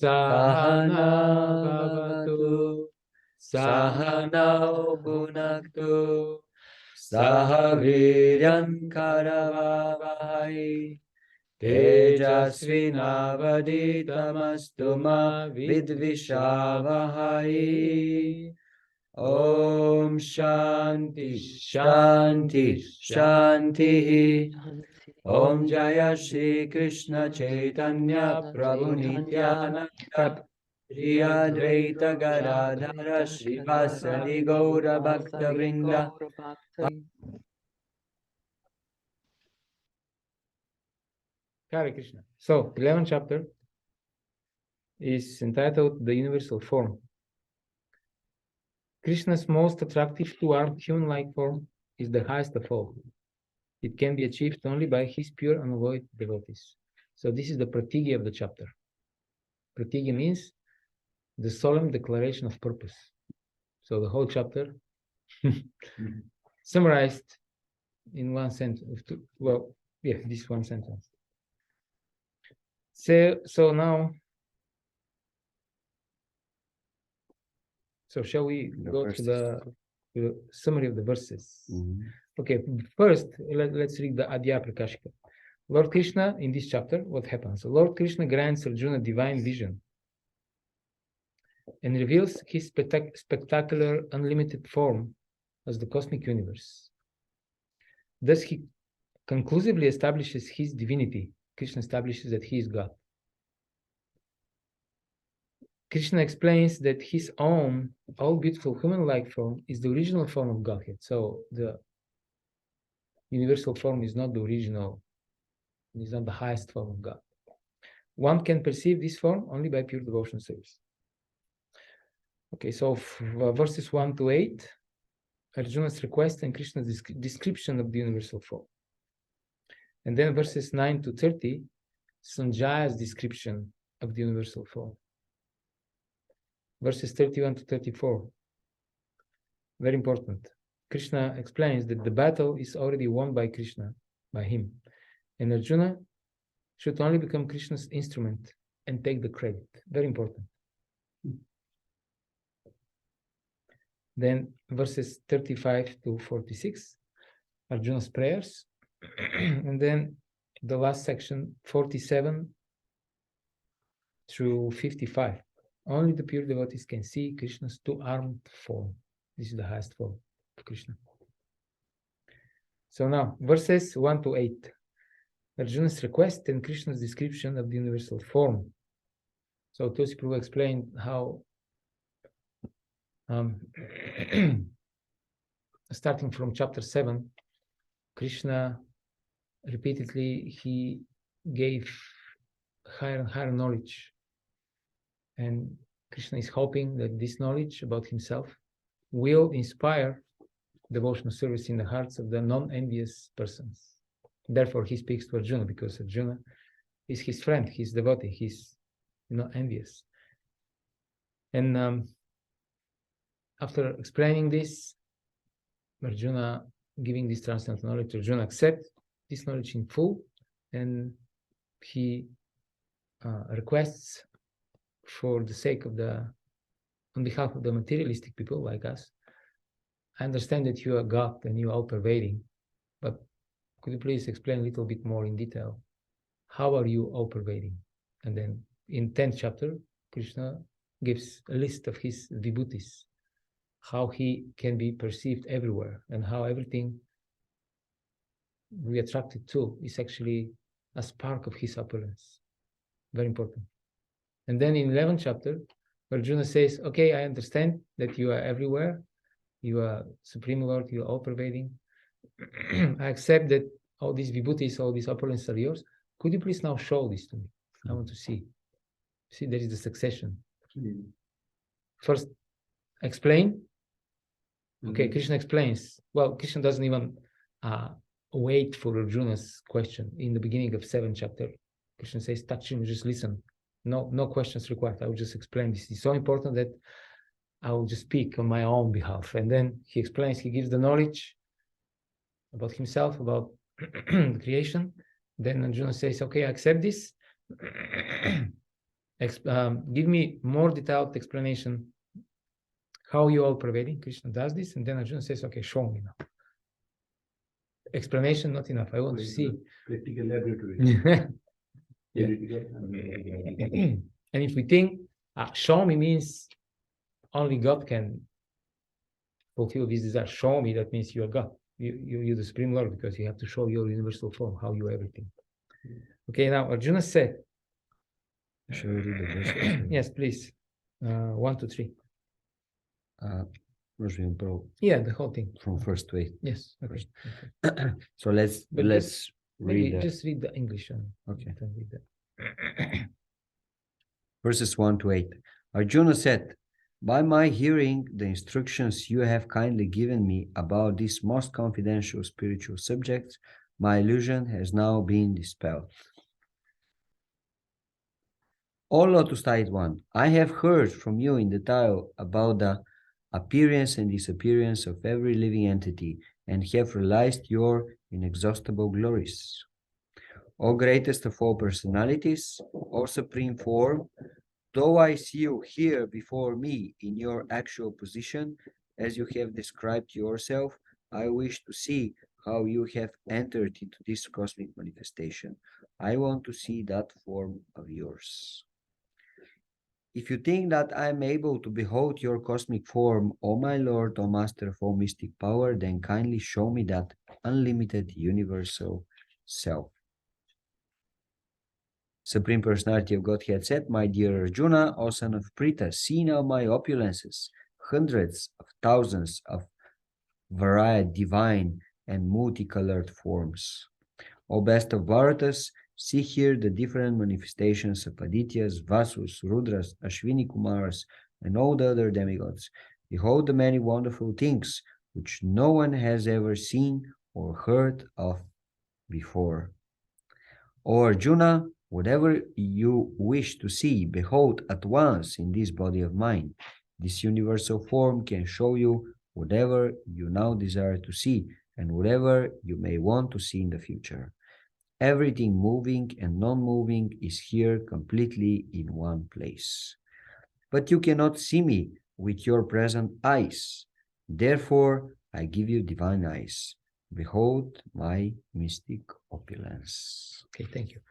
Sahana bhavatu, sahanau bhunaktu, sahaviryan karavavai, tejasvinavaditamastu ma vidvishavahai. Om Shanti Shanti Shanti. Om Jaya Shri Krishna Chaitanya Prabhu Nityananda Shri Advaita Gadadhara Srivasadi Gaura Bhakta Vrinda. Hare Krishna. So, 11th chapter is entitled The Universal Form. Krishna's most attractive two-armed human-like form is the highest of all. It can be achieved only by his pure unalloyed devotees. So this is the pratigya of the chapter. Pratigya means the solemn declaration of purpose. So the whole chapter summarized in one sentence. Well, yeah, this one sentence. So now, so shall we go to the summary of the verses? Okay, first, let's read the Adya Prakashika. Lord Krishna, in this chapter, what happens? Lord Krishna grants Arjuna divine vision and reveals his spectacular, unlimited form as the cosmic universe. Thus, he conclusively establishes his divinity. Krishna establishes that he is God. Krishna explains that his own all-beautiful human-like form is the original form of Godhead. So the universal form is not the original, it is not the highest form of God. One can perceive this form only by pure devotion service. Okay, so verses 1 to 8, Arjuna's request and Krishna's description of the universal form. And then verses 9 to 30, Sanjaya's description of the universal form. Verses 31 to 34, very important. Krishna explains that the battle is already won by Krishna, by him. And Arjuna should only become Krishna's instrument and take the credit. Very important. Then verses 35 to 46, Arjuna's prayers. And then the last section, 47 through 55. Only the pure devotees can see Krishna's two-armed form. This is the highest form of Krishna. So now, verses 1 to 8. Arjuna's request and Krishna's description of the universal form. So Tulsi Prabhu explained how, starting from chapter 7, Krishna repeatedly, he gave higher and higher knowledge. And Krishna is hoping that this knowledge about himself will inspire devotional service in the hearts of the non-envious persons. Therefore, he speaks to Arjuna, because Arjuna is his friend, his devotee, he's not envious. And after explaining this, Arjuna giving this transcendental knowledge, Arjuna accepts this knowledge in full, and he requests for the sake of on behalf of the materialistic people like us, I understand that you are God and you are all-pervading, but could you please explain a little bit more in detail? How are you all-pervading? And then in 10th chapter, Krishna gives a list of his vibhutis, how he can be perceived everywhere, and how everything we are attracted to is actually a spark of his opulence. Very important. And then in 11th chapter, Arjuna says, okay, I understand that you are everywhere. You are Supreme Lord, you are all-pervading. I accept that all these vibhutis, all these opulence are yours. Could you please now show this to me? I want to see. See, there is the succession. First, explain. Okay, Krishna explains. Well, Krishna doesn't even wait for Arjuna's question. In the beginning of 7th chapter, Krishna says, touch him, just listen. No questions required. I will just explain this. It's so important that I will just speak on my own behalf. And then he explains, he gives the knowledge about himself, about the creation. Then Arjuna says, okay, I accept this. Give me more detailed explanation how you all pervading. Krishna does this, and then Arjuna says, okay, show me now. Explanation not enough. I want to see. Practical laboratory. Yeah. And if we think show me means only God can fulfill this desire. Show me, that means you are God. You're the Supreme Lord, because you have to show your universal form, how you are everything. Okay, now Arjuna said. Shall we read the verses? Yes, please. 1 to 3. Yeah, the whole thing. From first to 8. Yes. Okay. So let's read. Just read the English one. Okay. Read that. Verses 1 to 8. Arjuna said, by my hearing the instructions you have kindly given me about these most confidential spiritual subjects, my illusion has now been dispelled. O Lotus-eyed one, I have heard from you in detail about the appearance and disappearance of every living entity, and have realized your inexhaustible glories. O greatest of all personalities, O supreme form, though I see you here before me in your actual position, as you have described yourself, I wish to see how you have entered into this cosmic manifestation. I want to see that form of yours. If you think that I am able to behold your cosmic form, O my Lord, O Master of all mystic power, then kindly show me that unlimited universal self. Supreme Personality of Godhead said, my dear Arjuna, O son of Pritha, see now my opulences, hundreds of thousands of varied divine and multicolored forms. O best of Bharatas, see here the different manifestations of Adityas, Vasus, Rudras, Ashwini Kumaras, and all the other demigods. Behold the many wonderful things which no one has ever seen or heard of before. O Arjuna, whatever you wish to see, behold at once in this body of mine. This universal form can show you whatever you now desire to see and whatever you may want to see in the future. Everything moving and non-moving is here completely in one place. But you cannot see me with your present eyes. Therefore, I give you divine eyes. Behold my mystic opulence. Okay, thank you.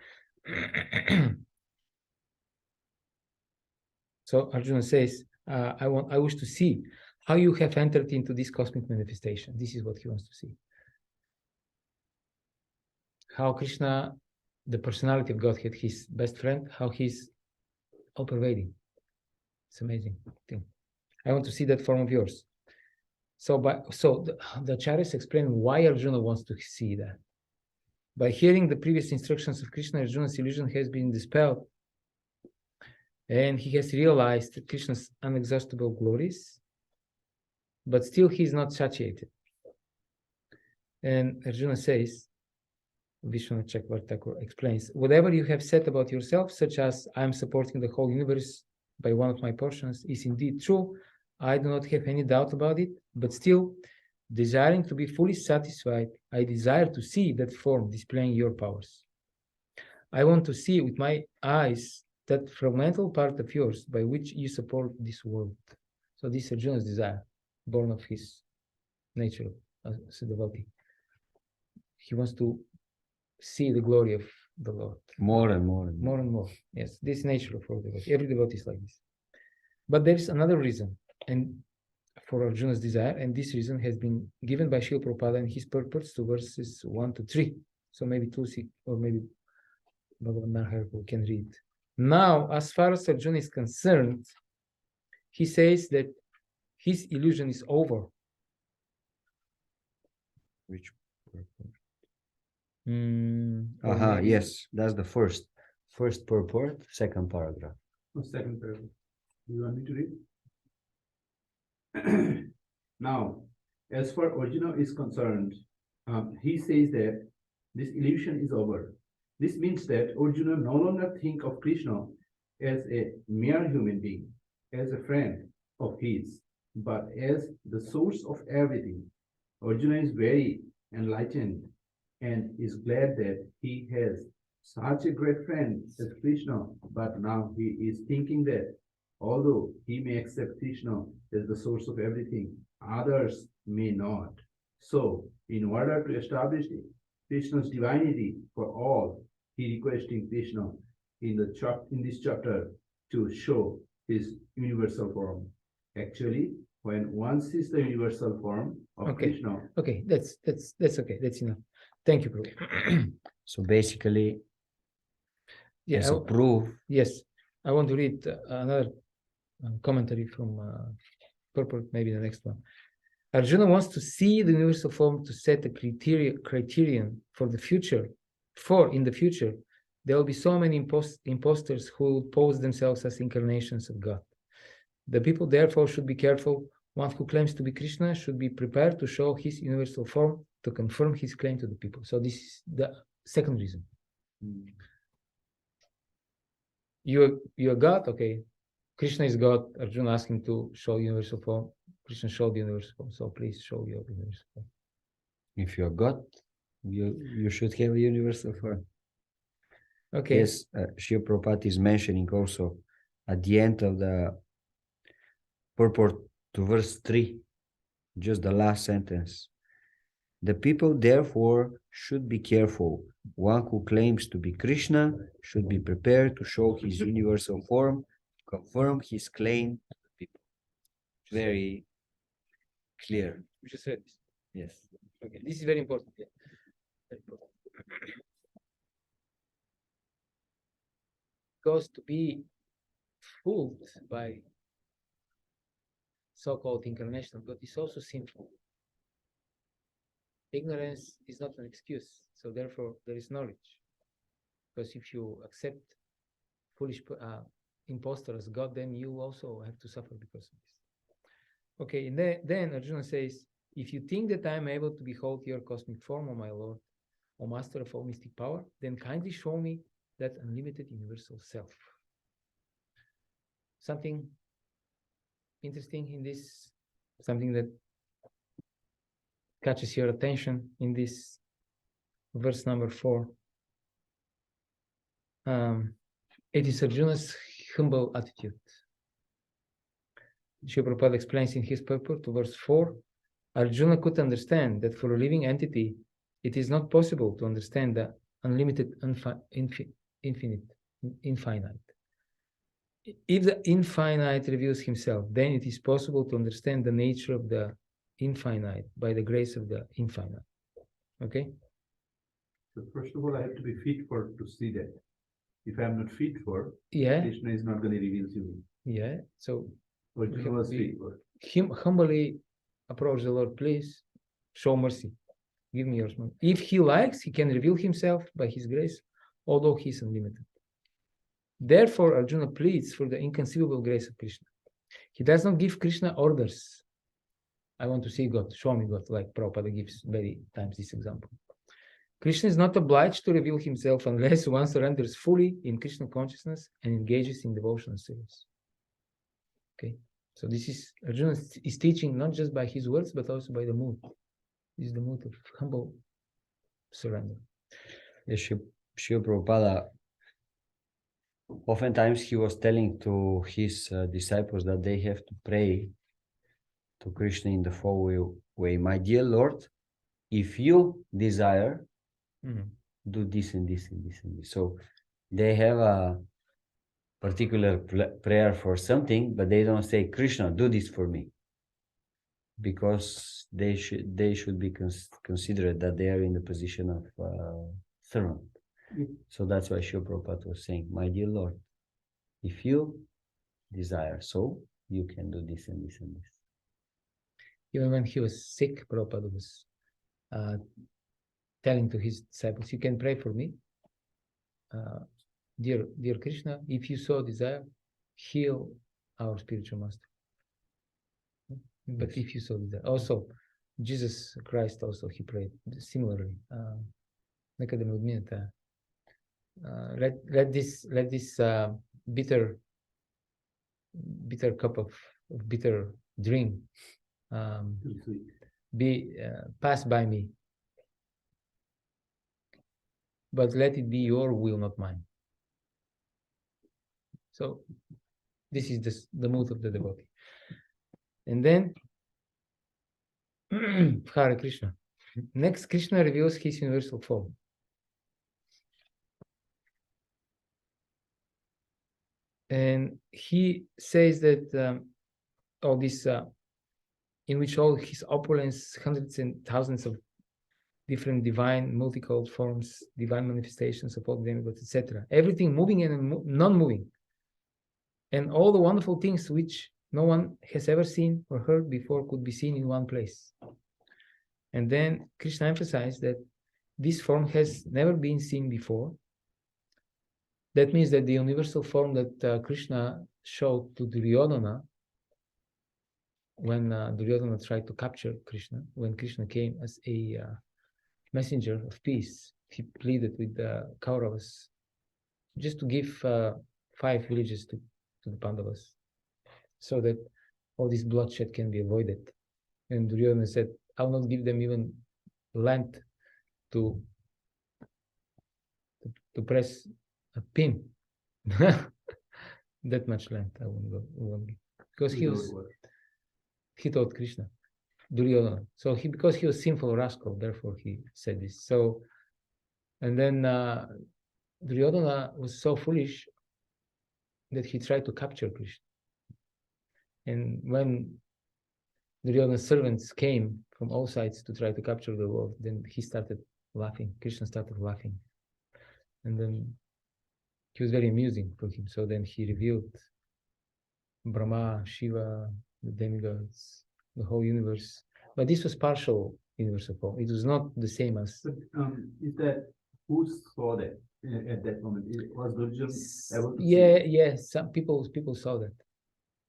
So Arjuna says, I wish to see how you have entered into this cosmic manifestation. This is what he wants to see. How Krishna, the personality of Godhead, his best friend, how he's all pervading. It's amazing thing. I want to see that form of yours. So the acharyas explain why Arjuna wants to see that. By hearing the previous instructions of Krishna, Arjuna's illusion has been dispelled, and he has realized Krishna's inexhaustible glories, but still he is not satiated. And Arjuna says, Vishwanath Chakravarti explains, whatever you have said about yourself, such as I am supporting the whole universe by one of my portions, is indeed true. I do not have any doubt about it, but still, desiring to be fully satisfied, I desire to see that form displaying your powers. I want to see with my eyes that fragmental part of yours by which you support this world. So this is Arjuna's desire, born of his nature as a devotee. He wants to see the glory of the Lord. More and more. And more and more. Yes, this is nature of all devotee. Every devotee is like this. But there is another reason, and for Arjuna's desire, and this reason has been given by Srila Prabhupada and his purpose to verses 1 to 3. So maybe 2, or maybe Bhagavad-gita can read. Now, as far as Arjuna is concerned, he says that his illusion is over. Which purport? Maybe... Yes, that's the first purport, second paragraph. Second paragraph. You want me to read? Now, as far Arjuna is concerned, he says that this illusion is over. This means that Arjuna no longer think of Krishna as a mere human being, as a friend of his, but as the source of everything. Arjuna is very enlightened and is glad that he has such a great friend as Krishna, but now he is thinking that although he may accept Krishna as the source of everything, others may not. So, in order to establish Krishna's divinity for all, he requesting Krishna in this chapter to show his universal form. Actually, when one sees the universal form of Okay. Krishna, Okay, that's okay. That's enough. Thank you, Prabhu. So basically, Yeah, as a proof, yes, I want to read another commentary from purport, maybe the next one. Arjuna wants to see the universal form to set a criterion for the future. For in the future, there will be so many imposters who will pose themselves as incarnations of God. The people therefore should be careful. One who claims to be Krishna should be prepared to show his universal form to confirm his claim to the people. So this is the second reason. You are God, okay. Krishna is God. Arjuna asked him to show universal form. Krishna showed the universal form. So please show your universal form. if you're God, you should have a universal form. Okay. Yes, Srila Prabhupada is mentioning also at the end of the purport to verse 3, just the last sentence. The people therefore should be careful. One who claims to be Krishna should be prepared to show his universal form, confirm his claim to the people. Very clear. We just read this. Yes. Okay, this is very important. Yeah. Very important. Because to be fooled by so-called incarnation of God is also sinful. Ignorance is not an excuse, so therefore there is knowledge. Because if you accept foolish impostor as God, then you also have to suffer because of this. Okay, and then Arjuna says, if you think that I am able to behold your cosmic form, O my Lord, O Master of all mystic power, then kindly show me that unlimited universal self. Something interesting in this, something that catches your attention in this verse number 4. It is Arjuna's humble attitude. Srila Prabhupada explains in his purport to verse 4, Arjuna could understand that for a living entity, it is not possible to understand the unlimited, infinite. If the infinite reveals himself, then it is possible to understand the nature of the infinite by the grace of the infinite. Okay? So first of all, I have to be fit for to see that. If I'm not fit for, Yeah. Krishna is not going to reveal to me. Yeah. So Arjuna was fit for. humbly approach the Lord, please show mercy. Give me yours. If he likes, he can reveal himself by his grace, although he is unlimited. Therefore, Arjuna pleads for the inconceivable grace of Krishna. He does not give Krishna orders. I want to see God, show me God, like Prabhupada gives many times this example. Krishna is not obliged to reveal himself unless one surrenders fully in Krishna consciousness and engages in devotional service. Okay, so this is Arjuna is teaching not just by his words, but also by the mood. This is the mood of humble surrender. Yes, Srila Prabhupada, oftentimes he was telling to his disciples that they have to pray to Krishna in the following way. My dear Lord, if you desire, do this and this and this and this. So they have a particular prayer for something, but they don't say, Krishna, do this for me. Because they should be considered that they are in the position of servant. So that's why Srila Prabhupada was saying, my dear Lord, if you desire, so you can do this and this and this. Even when he was sick, Prabhupada was telling to his disciples, you can pray for me. Dear Krishna, if you so desire, heal our spiritual master. But yes. If you so desire. Also, Jesus Christ also, he prayed similarly. Let this bitter cup of bitter drink be passed by me. but let it be your will, not mine. So this is the mood of the devotee. And then Hare Krishna. Next, Krishna reveals his universal form. And he says that all this, in which all his opulence, hundreds and thousands of different divine, multicolored forms, divine manifestations of all the demigods, etc. Everything moving and non-moving. And all the wonderful things which no one has ever seen or heard before could be seen in one place. And then Krishna emphasized that this form has never been seen before. That means that the universal form that Krishna showed to Duryodhana, when Duryodhana tried to capture Krishna, when Krishna came as a messenger of peace, he pleaded with the Kauravas just to give 5 villages to the Pandavas, so that all this bloodshed can be avoided. And Duryodhana said, I will not give them even land to press a pin. That much land I won't give. Because he told Krishna, Duryodhana. So because he was a sinful rascal, therefore he said this. So, and then Duryodhana was so foolish that he tried to capture Krishna. And when Duryodhana's servants came from all sides to try to capture the Lord, then he started laughing. Krishna started laughing. And then he was very amusing for him. So then he revealed Brahma, Shiva, the demigods, the whole universe. But this was partial universal form. It was not the same as. But is that who saw that at that moment? Was Durjan able to see? Some people saw that.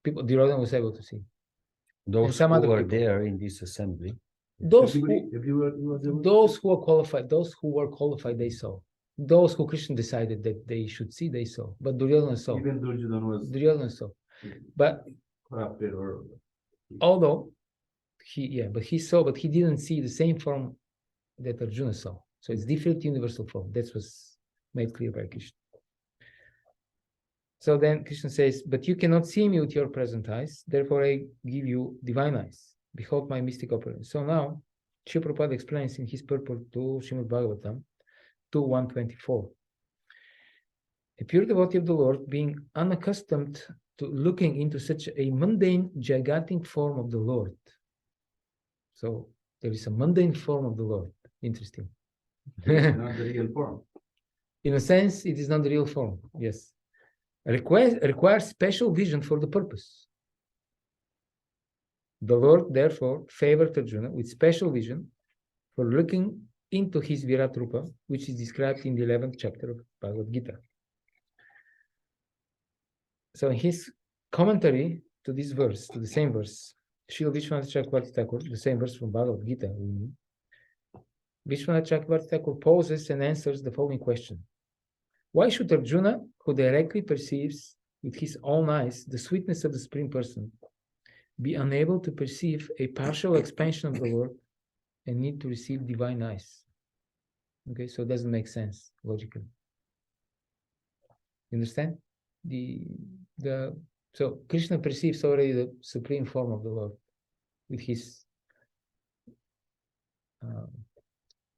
Duryodhana was able to see. Those some who other were people. there in this assembly. Those Everyone who were qualified, they saw. Those who Krishna decided that they should see, they saw. But Duryodhana saw. Even Duryodhana saw. But corrupted or although he saw, but he didn't see the same form that Arjuna saw. So it's different universal form. That was made clear by Krishna. So then Krishna says, but you cannot see me with your present eyes, therefore I give you divine eyes. Behold my mystic opulence. So now, Srila Prabhupada explains in his purport to Srimad Bhagavatam 2:124. A pure devotee of the Lord, being unaccustomed to looking into such a mundane, gigantic form of the Lord. So there is a mundane form of the Lord. Interesting. it's not the real form. In a sense, it is not the real form. Yes. Requires special vision for the purpose. The Lord, therefore, favored Arjuna with special vision for looking into his Virat Rupa, which is described in the 11th chapter of Bhagavad-gita. So in his commentary to this verse, to the same verse, Srila Vishwanath Chakravarti Thakur, the same verse from Bhagavad-gita, Vishwanath Chakravarti Thakur poses and answers the following question. Why should Arjuna, who directly perceives with his own eyes the sweetness of the Supreme Person, be unable to perceive a partial expansion of the Lord and need to receive divine eyes? Okay, so it doesn't make sense logically. You understand? So Krishna perceives already the supreme form of the Lord with his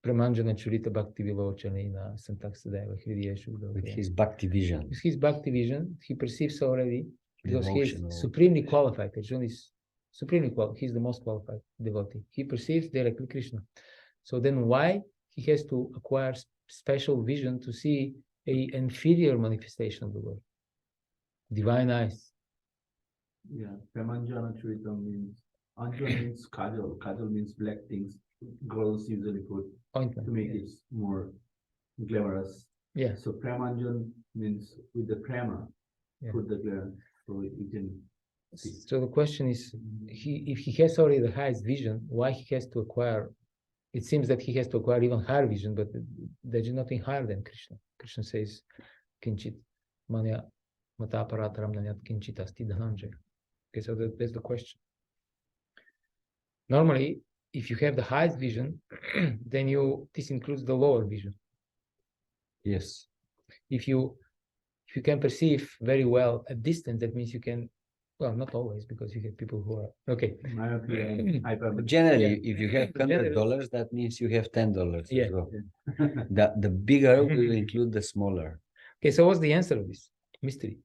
Pramanjana Churita Bhakti Vilochanena Santaksadeva Hridiyeshu. With his bhakti vision. With his bhakti vision, he perceives already because he is Devotional. supremely qualified. Arjuna is supremely qualified. He's the most qualified devotee. He perceives directly Krishna. So then why he has to acquire special vision to see an inferior manifestation of the Lord? Divine eyes. Yeah, Pramanjana Churitam means Anjana means kajal. Kajal means black things girls usually put Ointment. to make it more glamorous. Yeah. So Pramanjan means with the prama, put the glare so you can see. So the question is, if he has already the highest vision, why he has to acquire? It seems that he has to acquire even higher vision, but there's nothing higher than Krishna. Krishna says, "Kinchit manya mataparataram nanyat kinchit asti dhananjaya." Okay, so that's the question. Normally, if you have the highest vision, then this includes the lower vision. Yes. If you can perceive very well at distance, that means you can, well, not always, because you have people who are okay. Myopia and hypermetropia. Generally, if you have Generally- $100, that means you have $10 Yeah. as well. The bigger will include the smaller. Okay, so what's the answer of this mystery?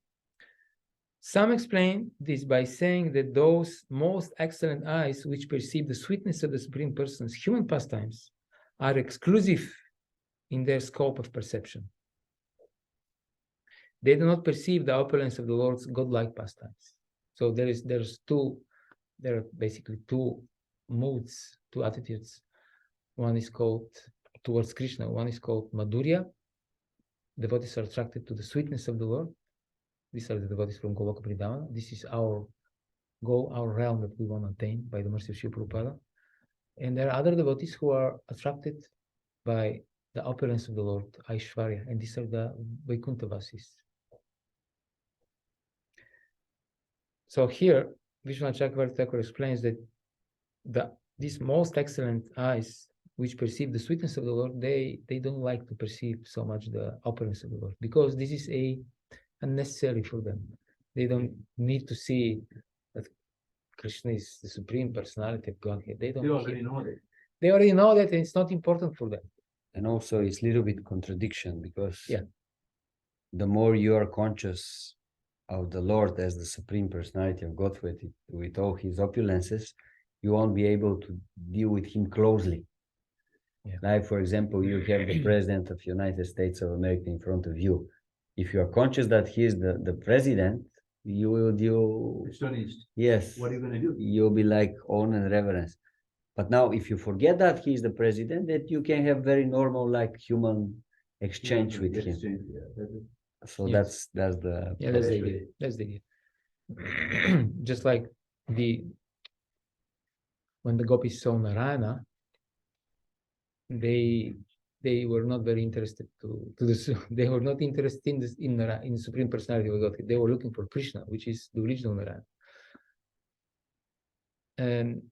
Some explain this by saying that those most excellent eyes which perceive the sweetness of the Supreme Person's human pastimes are exclusive in their scope of perception. They do not perceive the opulence of the Lord's godlike pastimes. So there are basically two moods, two attitudes. One is called towards Krishna, one is called Madhurya. Devotees are attracted to the sweetness of the Lord. These are the devotees from Goloka Vrindavana. This is our goal, our realm that we want to attain by the mercy of Srila Prabhupada. And there are other devotees who are attracted by the opulence of the Lord, Aishwarya, and these are the Vaikuntavasis. So here, Vishwanath Chakravarti Thakur explains that these most excellent eyes, which perceive the sweetness of the Lord, they don't like to perceive so much the opulence of the Lord, because this is unnecessary for them. They don't need to see that Krishna is the Supreme Personality of Godhead. They already know that. They already know that, and it's not important for them. And also it's a little bit contradiction, because Yeah. the more you are conscious of the Lord as the Supreme Personality of Godhead with all his opulences, you won't be able to deal with him closely. Yeah. Like, for example, you have the President of United States of America in front of you. If you are conscious that he is the president, you will deal. Astonished. Yes. What are you going to do? You'll be like awe and reverence. But now, if you forget that he is the president, that you can have very normal, like human exchange with him. So Yes. that's the That's the idea. That's the idea. Just like when the gopis saw Narayana, they were not very interested they were not interested in the Supreme Personality of God. They were looking for Krishna, which is the original Narayana. And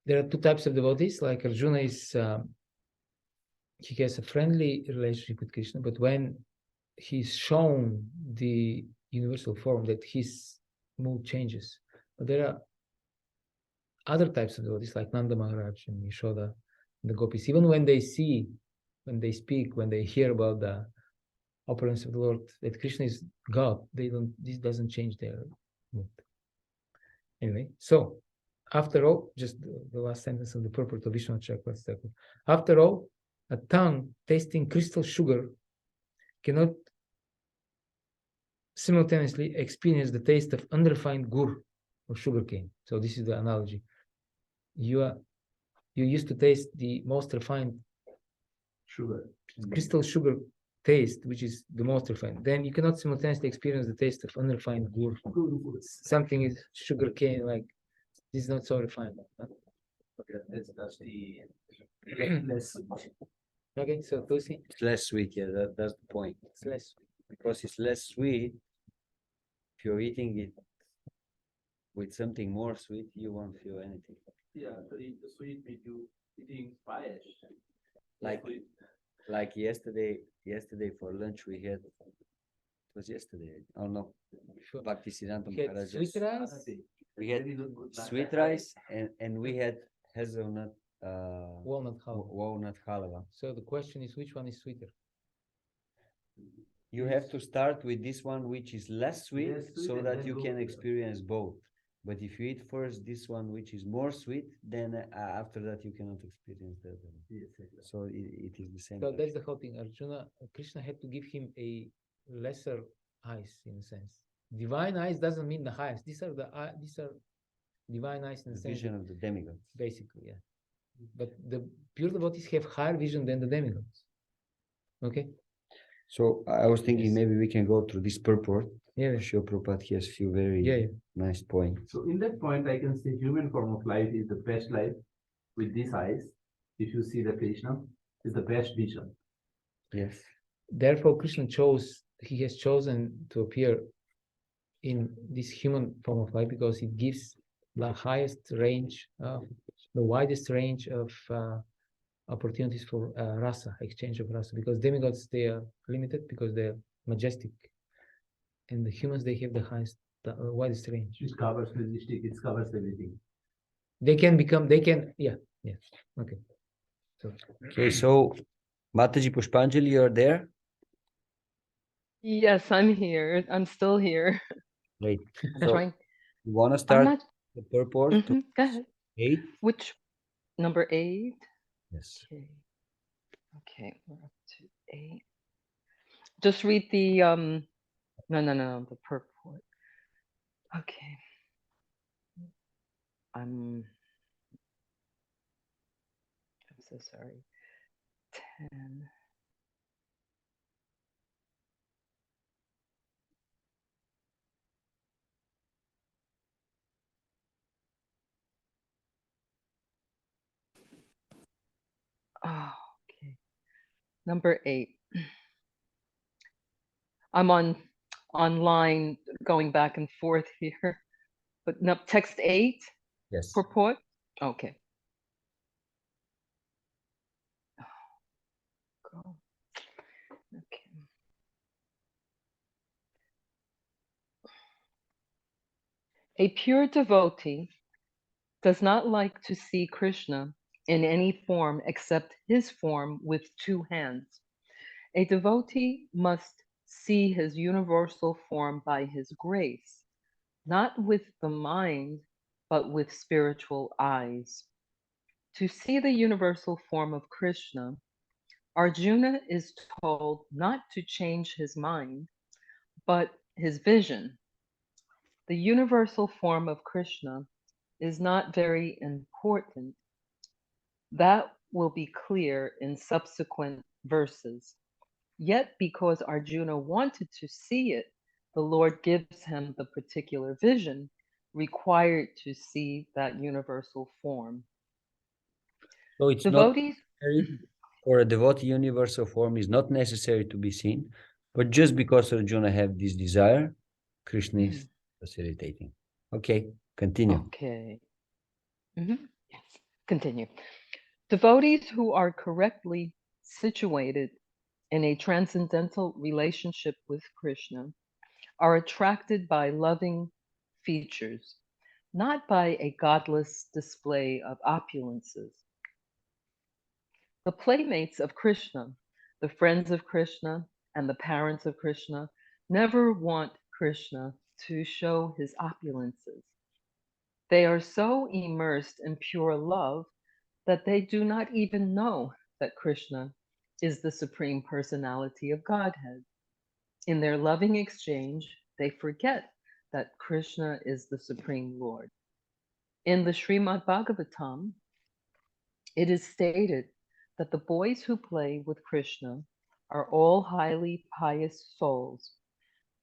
there are two types of devotees. Like Arjuna is he has a friendly relationship with Krishna, but when he's shown the universal form, that his mood changes. But there are other types of devotees like Nanda Maharaj and Yashoda, the gopis. Even when they see, when they speak, when they hear about the opulence of the Lord, that Krishna is God, this doesn't change their mood. Anyway, so after all, just the last sentence of the purport of Vishwanath Chakravarti Thakur. After all, a tongue tasting crystal sugar cannot simultaneously experience the taste of unrefined gur or sugar cane. So this is the analogy. You used to taste the most refined Sugar. crystal sugar taste, which is the most refined. Then you cannot simultaneously experience the taste of unrefined gur. Something is sugar cane, like this is not so refined. That's the less. Okay, so Tulsi, it's less sweet. Yeah, that's the point. it's less. Because it's less sweet. If you're eating it with something more sweet, you won't feel anything. Yeah, the sweet make you eating spice. Like yesterday for lunch we had. It was yesterday. Oh no, Sure. Bhaktisiddhanta We had Maharaj. sweet rice, We had sweet rice and we had hazelnut walnut halwa. So the question is, which one is sweeter? You have to start with this one, which is less sweet, so and that then you go can with that. experience both. But if you eat first this one, which is more sweet, then after that you cannot experience the other one. Yes, exactly. So it is the same. So that's the whole thing. Krishna had to give him a lesser eyes, in a sense. Divine eyes doesn't mean the highest. These are divine eyes in the sense Vision of the demigods. basically, yeah. But the pure devotees have higher vision than the demigods. Okay. So I was thinking Yes. maybe we can go through this purport. Yeah. Srila Prabhupada has few very Yeah. nice points. So in that point, I can say human form of life is the best life with these eyes. If you see the Krishna, is the best vision. Yes. Therefore, Krishna he has chosen to appear in this human form of life because it gives the highest range, the widest range of opportunities for rasa, exchange of rasa, because demigods, they are limited because they're majestic, and the humans, they have the highest, the widest range. It covers majestic, it covers everything. They can become, they can, yeah, okay. So, Okay, so Mataji Pushpanjali, you're there? Yes, I'm here. I'm still here. Great. I'm So trying. you want to I'm start not. the purport to Go ahead. 8? Which number 8? Yes. Okay. Okay, we're up to 8. Just read the no, the purport. Okay. I'm so sorry. 10. Oh, okay. Number 8. I'm online going back and forth here. But no, text 8 Yes. purport. Okay. Go. Okay. A pure devotee does not like to see Krishna in any form except his form with 2 hands. A devotee must see his universal form by his grace, not with the mind, but with spiritual eyes. To see the universal form of Krishna, Arjuna is told not to change his mind, but his vision. The universal form of Krishna is not very important. That will be clear in subsequent verses. Yet, because Arjuna wanted to see it, the Lord gives him the particular vision required to see that universal form. So it's Devotees. not necessary, or a devotee universal form is not necessary to be seen, but just because Arjuna have this desire, Krishna is facilitating. Okay, continue. Okay. Yes, continue. Devotees who are correctly situated in a transcendental relationship with Krishna are attracted by loving features, not by a godless display of opulences. The playmates of Krishna, the friends of Krishna, and the parents of Krishna never want Krishna to show his opulences. They are so immersed in pure love that they do not even know that Krishna is the Supreme Personality of Godhead. In their loving exchange, they forget that Krishna is the Supreme Lord. In the Srimad Bhagavatam, it is stated that the boys who play with Krishna are all highly pious souls,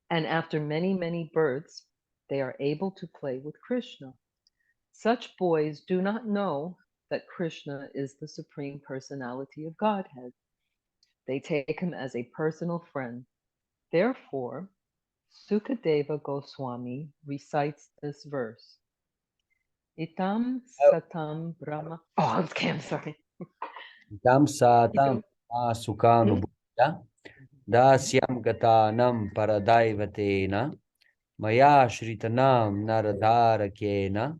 and after many, many births, they are able to play with Krishna. Such boys do not know that Krishna is the Supreme Personality of Godhead. They take him as a personal friend. Therefore, Sukadeva Goswami recites this verse. Itam satam brahma. Oh, okay, I'm sorry. Tam satam Itam. asukanu dasyam gatanam paradaivatena maya shritanam naradarakena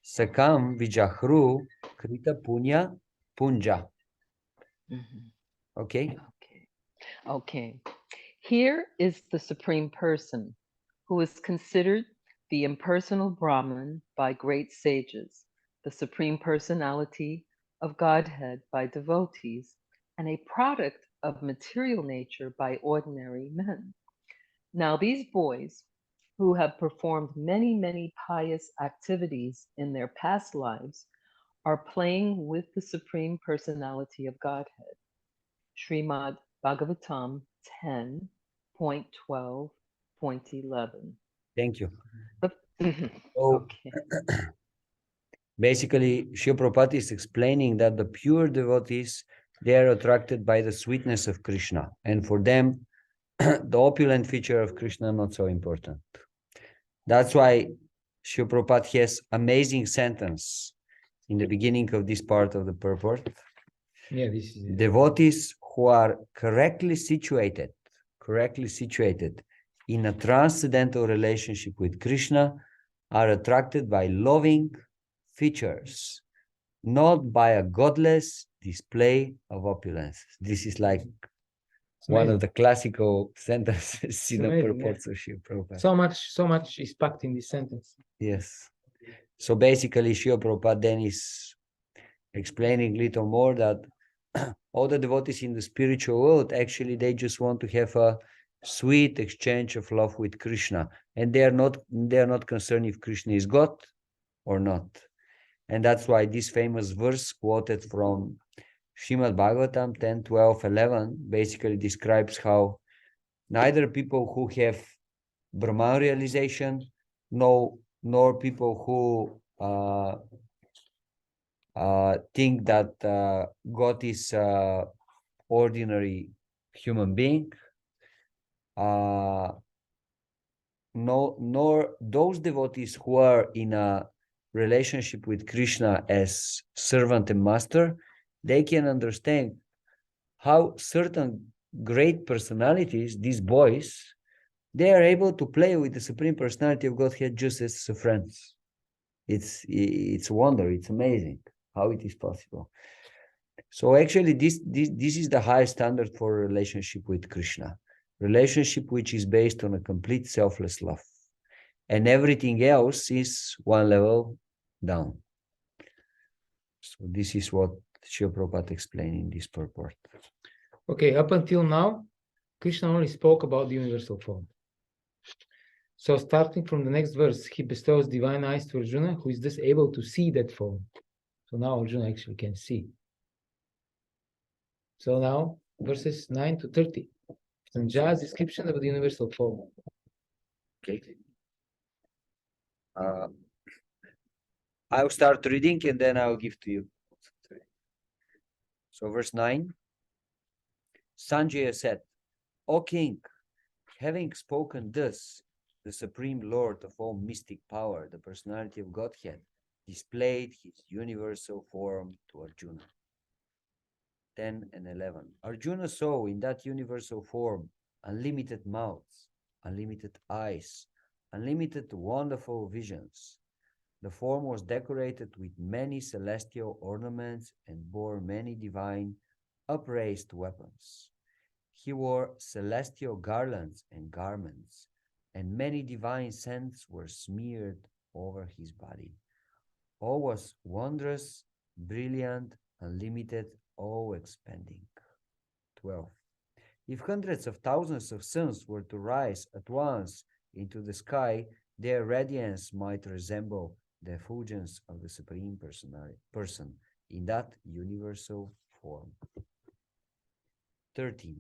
sakam vijahru krita punya punja. Okay. Okay. Here is the Supreme Person, who is considered the impersonal Brahman by great sages, the Supreme Personality of Godhead by devotees, and a product of material nature by ordinary men. Now, these boys, who have performed many, many pious activities in their past lives, are playing with the Supreme Personality of Godhead. Srimad Bhagavatam 10.12.11. Thank you. So, Okay. basically, Srila Prabhupada is explaining that the pure devotees, they are attracted by the sweetness of Krishna. And for them, the opulent feature of Krishna not so important. That's why Srila Prabhupada has amazing sentence in the beginning of this part of the purport. Yeah, this is Devotees who are correctly situated in a transcendental relationship with Krishna are attracted by loving features, not by a godless display of opulence. This is like one of the classical sentences in the purports of Srila Prabhupada. So much is packed in this sentence. Yes. So basically, Srila Prabhupada then is explaining little more that all the devotees in the spiritual world, actually, they just want to have a sweet exchange of love with Krishna. And they are not concerned if Krishna is God or not. And that's why this famous verse quoted from Srimad Bhagavatam 10, 12, 11 basically describes how neither people who have Brahman realization, nor people who think that God is ordinary human being, nor those devotees who are in a relationship with Krishna as servant and master, they can understand how certain great personalities, these boys, they are able to play with the Supreme Personality of Godhead just as friends. It's a wonder, it's amazing how it is possible. So actually, this is the highest standard for a relationship with Krishna. Relationship which is based on a complete selfless love. And everything else is one level down. So this is what Srila Prabhupada explained in this purport. Okay, up until now, Krishna only spoke about the universal form. So starting from the next verse, he bestows divine eyes to Arjuna, who is thus able to see that form. So now Arjuna actually can see. So now, verses 9 to 30. Sanjaya's description of the universal form. Okay. I'll start reading and then I'll give to you. So verse 9. Sanjaya said, O king, having spoken thus, the Supreme Lord of all mystic power, the personality of Godhead, displayed his universal form to Arjuna. 10 and 11. Arjuna saw in that universal form unlimited mouths, unlimited eyes, unlimited wonderful visions. The form was decorated with many celestial ornaments and bore many divine upraised weapons. He wore celestial garlands and garments, and many divine scents were smeared over his body. All was wondrous, brilliant, unlimited, all-expanding. 12. If hundreds of thousands of suns were to rise at once into the sky, their radiance might resemble the effulgence of the Supreme Person in that universal form. 13.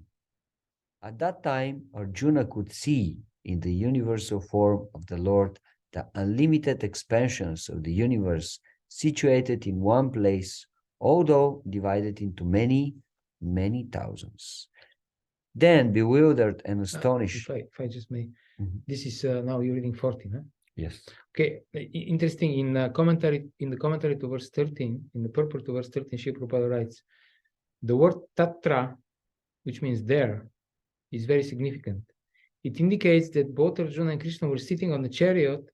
At that time, Arjuna could see in the universal form of the Lord the unlimited expansions of the universe situated in one place, although divided into many, many thousands. Then, bewildered and astonished. If I just may, this is now you're reading 14, huh? Yes. Okay, interesting. In the commentary to verse 13, in the purport to verse 13, Srila Prabhupada writes, the word tatra, which means there, is very significant. It indicates that both Arjuna and Krishna were sitting on the chariot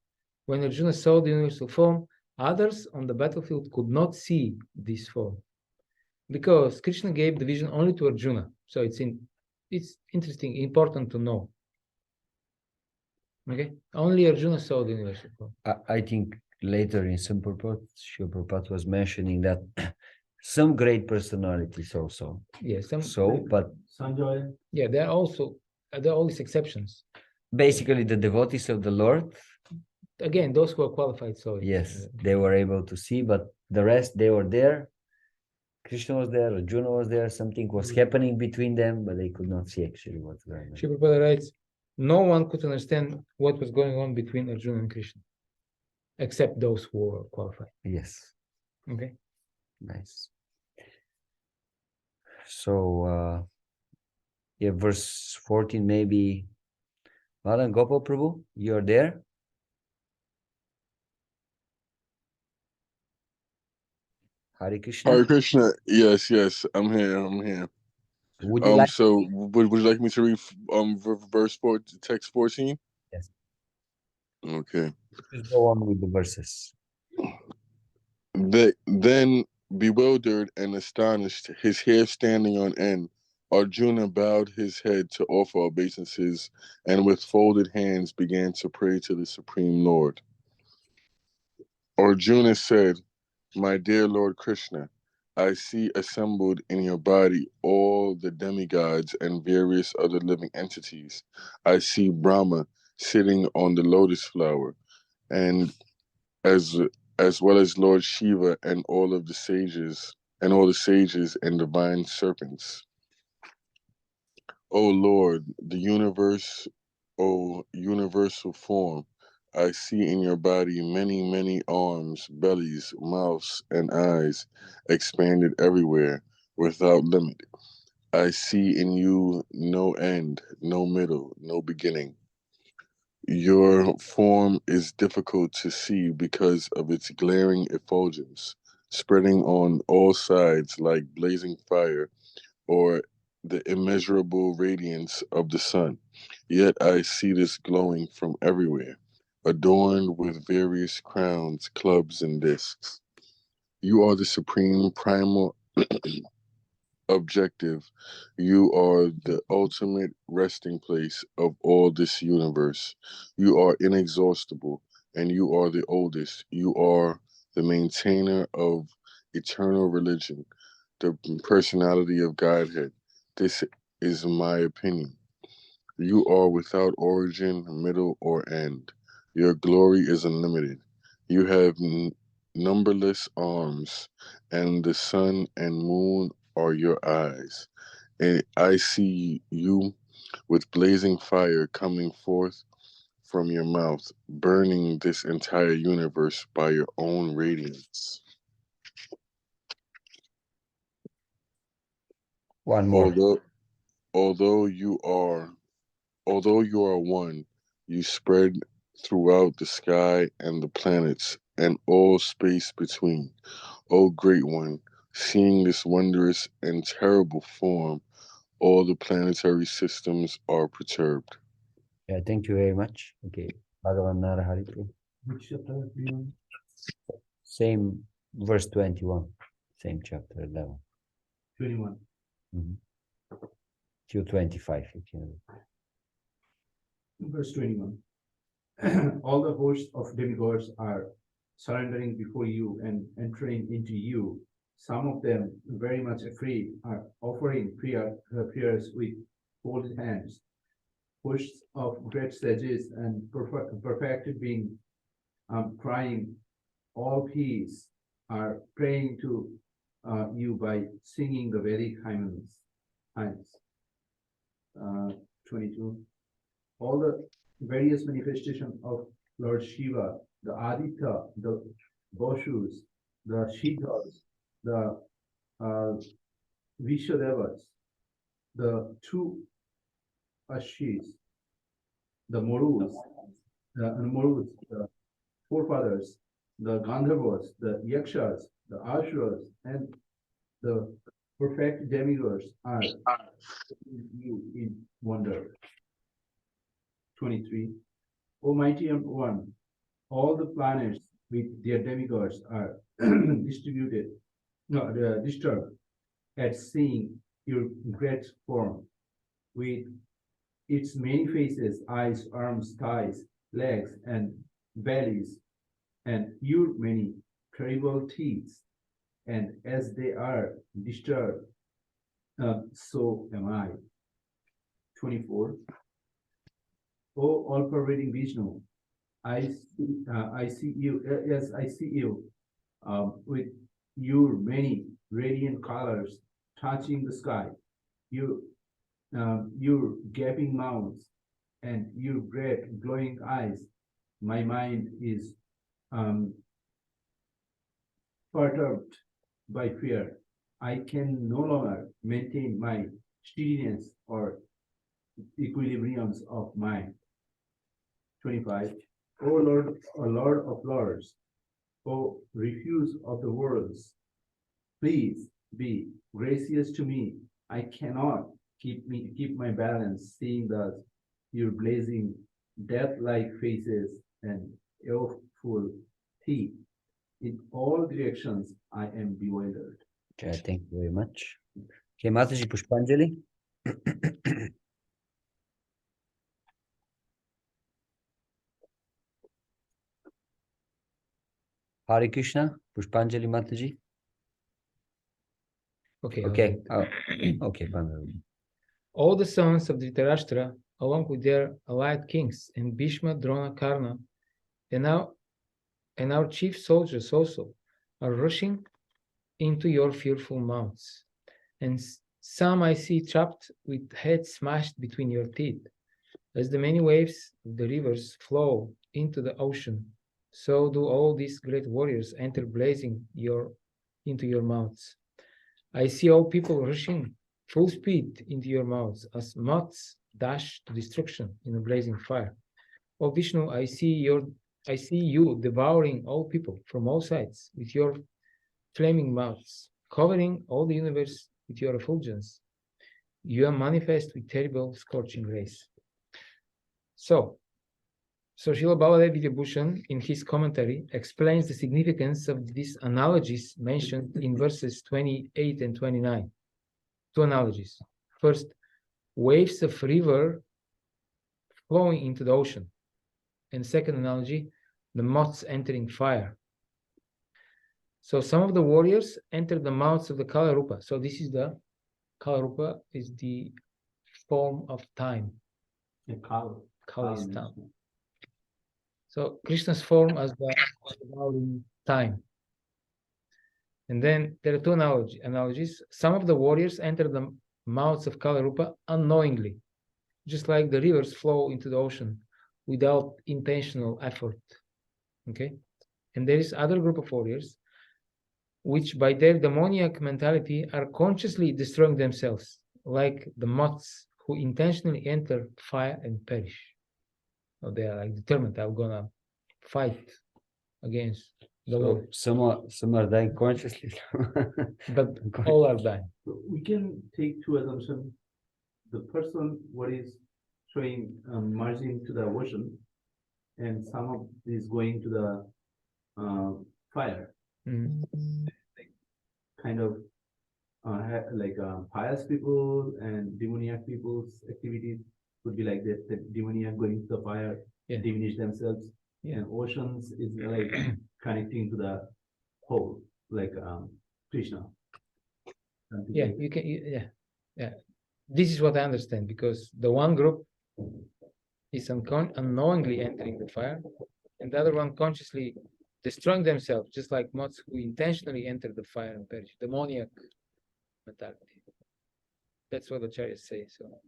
when Arjuna saw the universal form. Others on the battlefield could not see this form because Krishna gave the vision only to Arjuna. So it's interesting, important to know. Okay, only Arjuna saw the universal form. I think later in some purport, Srila Prabhupada was mentioning that some great personalities also. Yes, but Sanjay. Yeah, there are all these exceptions. Basically, the devotees of the Lord. Again, those who are qualified saw it. Yes, they were able to see, but the rest, they were there. Krishna was there, Arjuna was there, something was happening between them, but they could not see actually what's going on. Srila Prabhupada writes, no one could understand what was going on between Arjuna and Krishna, except those who were qualified. Yes. Okay. Nice. So, yeah, verse 14, maybe. Madan Gopal Prabhu, you're there? Hare Krishna. Hare Krishna. Yes, yes, I'm here. I'm here. Would you like? So would you like me to read verse text 14? Yes. Okay. Just go on with the verses. Then, bewildered and astonished, his hair standing on end, Arjuna bowed his head to offer obeisances, and with folded hands began to pray to the Supreme Lord. Arjuna said, "My dear Lord Krishna, I see assembled in your body all the demigods and various other living entities. I see Brahma sitting on the lotus flower, and as as well as Lord Shiva and all of the sages and divine serpents. O Lord, the universe, O universal form, I see in your body many, many arms, bellies, mouths, and eyes expanded everywhere without limit. I see in you no end, no middle, no beginning. Your form is difficult to see because of its glaring effulgence, spreading on all sides like blazing fire or the immeasurable radiance of the sun. Yet I see this glowing from everywhere, adorned with various crowns, clubs, and discs. You are the supreme primal objective. You are the ultimate resting place of all this universe. You are inexhaustible, and you are the oldest. You are the maintainer of eternal religion, the personality of Godhead. This is my opinion. You are without origin, middle, or end. Your glory is unlimited. You have numberless arms, and the sun and moon are your eyes. And I see you with blazing fire coming forth from your mouth, burning this entire universe by your own radiance. One more. Although you are one, you spread throughout the sky and the planets and all space between. O Great One, seeing this wondrous and terrible form, all the planetary systems are perturbed. Yeah, thank you very much. Okay. Bhagavan Hari. Which chapter do you? Same verse 21. Same chapter 11. 21. Till 25, if you know. Verse 21. All the hosts of demigods are surrendering before you and entering into you. Some of them, very much afraid, are offering prayers with folded hands. Hosts of great sages and perfected being crying, all peace, are praying to you by singing the Vedic hymns. 22. All the various manifestations of Lord Shiva, the Aditya, the Boshus, the Shidhas, the Vishadevas, the two Ashis, the Morus, the forefathers, the Gandharvas, the Yakshas, the Asuras, and the perfect demigods are you in wonder. 23. O mighty one, all the planets with their demigods are disturbed at seeing your great form with its many faces, eyes, arms, thighs, legs, and bellies, and your many terrible teeth. And as they are disturbed, so am I. 24. O all-pervading Vishnu, I see you, yes, I see you with your many radiant colors touching the sky, your gaping mouths, and your great glowing eyes. My mind is perturbed by fear. I can no longer maintain my steadiness or equilibriums of mind. 25. O Lord of Lords, O refuge of the worlds, Please be gracious to me. I cannot keep my balance, seeing that your blazing death-like faces and awful teeth. In all directions, I am bewildered. Okay, thank you very much. Okay, Mataji Pushpanjali. Hare Krishna, Pushpanjali Mataji. Okay. Okay. I'll read. Okay, Pandava. All the sons of Dhritarashtra, along with their allied kings, and Bhishma, Drona, Karna, and our chief soldiers also, are rushing into your fearful mouths. And some I see trapped with heads smashed between your teeth. As the many waves of the rivers flow into the ocean, so do all these great warriors enter blazing into your mouths. I see all people rushing full speed into your mouths as moths dash to destruction in a blazing fire. O Vishnu, I see you devouring all people from all sides with your flaming mouths, covering all the universe with your effulgence. You are manifest with terrible scorching rays. So Srila Baladev Vidyabhushan, in his commentary, explains the significance of these analogies mentioned in verses 28 and 29. Two analogies. First, waves of river flowing into the ocean. And second analogy, the moths entering fire. So some of the warriors entered the mouths of the Kalarupa. So this is the Kalarupa is the form of time. Kala is time. So Krishna's form as the devouring time. And then there are two analogies. Some of the warriors enter the mouths of Kalarupa unknowingly, just like the rivers flow into the ocean without intentional effort. Okay? And there is other group of warriors which by their demoniac mentality are consciously destroying themselves, like the moths who intentionally enter fire and perish. So they are like determined, I'm gonna fight against the Lord. Some are dying consciously. But all are dying. So we can take two assumptions. The person what is showing merging to the ocean, and some of these going to the fire. Kind of pious people and demoniac people's activities would be like that. The demoniac going to the fire, diminish themselves, and oceans is like connecting to the whole, like Krishna. Yeah, you can. Yeah. This is what I understand, because the one group is unknowingly entering the fire, and the other one consciously destroying themselves, just like moths who intentionally enter the fire and perish. Demoniac mentality. That's what the Acharyas say. So,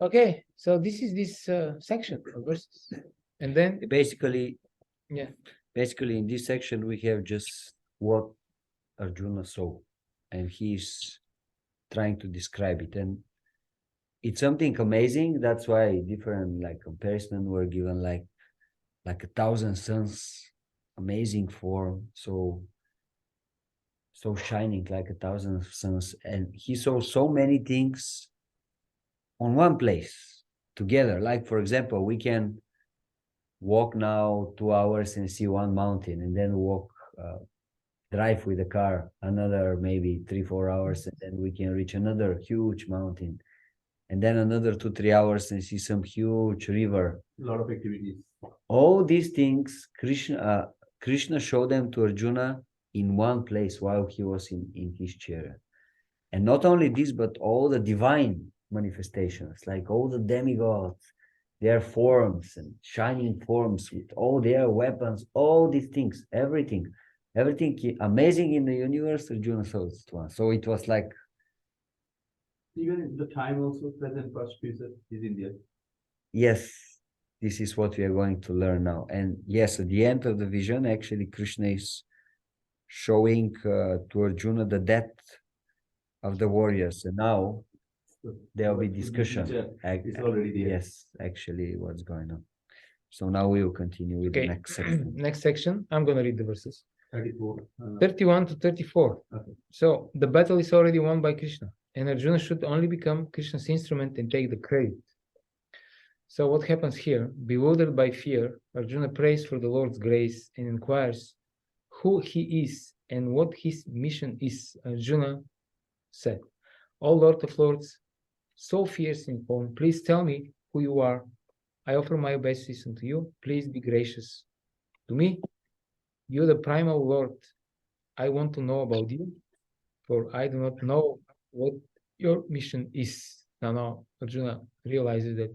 okay, so this is this section of verses, and then Basically, yeah, in this section we have just what Arjuna saw, and he's trying to describe it, and it's something amazing. That's why different like comparison were given, like 1,000 suns, amazing form, so shining like 1,000 suns, and he saw so many things on one place together. Like for example, we can walk now 2 hours and see one mountain, and then drive with a car another maybe 3-4 hours, and then we can reach another huge mountain, and then another 2-3 hours and see some huge river. A lot of activities. All these things Krishna showed them to Arjuna in one place while he was in his chair. And not only this, but all the divine manifestations, like all the demigods, their forms and shining forms with all their weapons, all these things, everything amazing in the universe, Arjuna saw it once. So it was like, even the time also present for Krishna is in there. yes, this is what we are going to learn now. And yes, at the end of the vision, actually Krishna is showing to Arjuna the depth of the warriors, and now there will be discussion. It's already there. Yes, actually what's going on. So now we will continue with the next section. Next section, I'm going to read the verses. 34. 31 to 34. Okay. So the battle is already won by Krishna, and Arjuna should only become Krishna's instrument and take the credit. So what happens here? Bewildered by fear, Arjuna prays for the Lord's grace and inquires who he is and what his mission is. Arjuna said, "O Lord of Lords, so fierce in form, please tell me who you are. I offer my obeisance unto you. Please be gracious to me. You, the primal Lord, I want to know about you, for I do not know what your mission is." Now Arjuna realizes that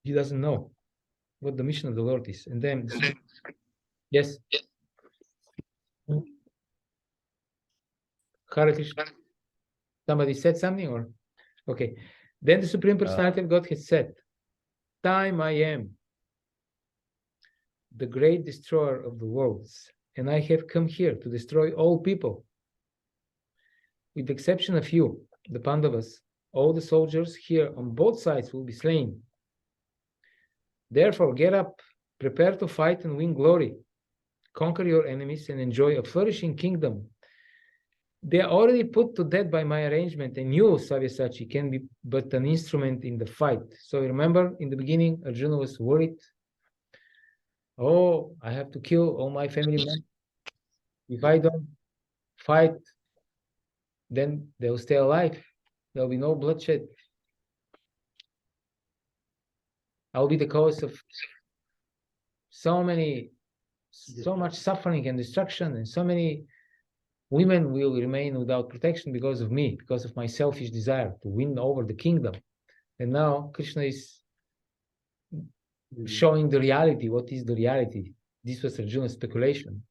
he doesn't know what the mission of the Lord is. And then, yes, Hare Krishna. Somebody said something, or okay. Then the Supreme Personality of Godhead said, "Time I am the great destroyer of the worlds, and I have come here to destroy all people. With the exception of you, the Pandavas, all the soldiers here on both sides will be slain. Therefore, get up, prepare to fight and win glory. Conquer your enemies and enjoy a flourishing kingdom. They are already put to death by my arrangement, and you, Sabyasachi, can be but an instrument in the fight." So remember, in the beginning, Arjuna was worried. Oh, I have to kill all my family members. If I don't fight, then they'll stay alive. There'll be no bloodshed. I'll be the cause of so much suffering and destruction, and so many women will remain without protection because of me, because of my selfish desire to win over the kingdom. And now Krishna is showing the reality. What is the reality? This was Arjuna's speculation.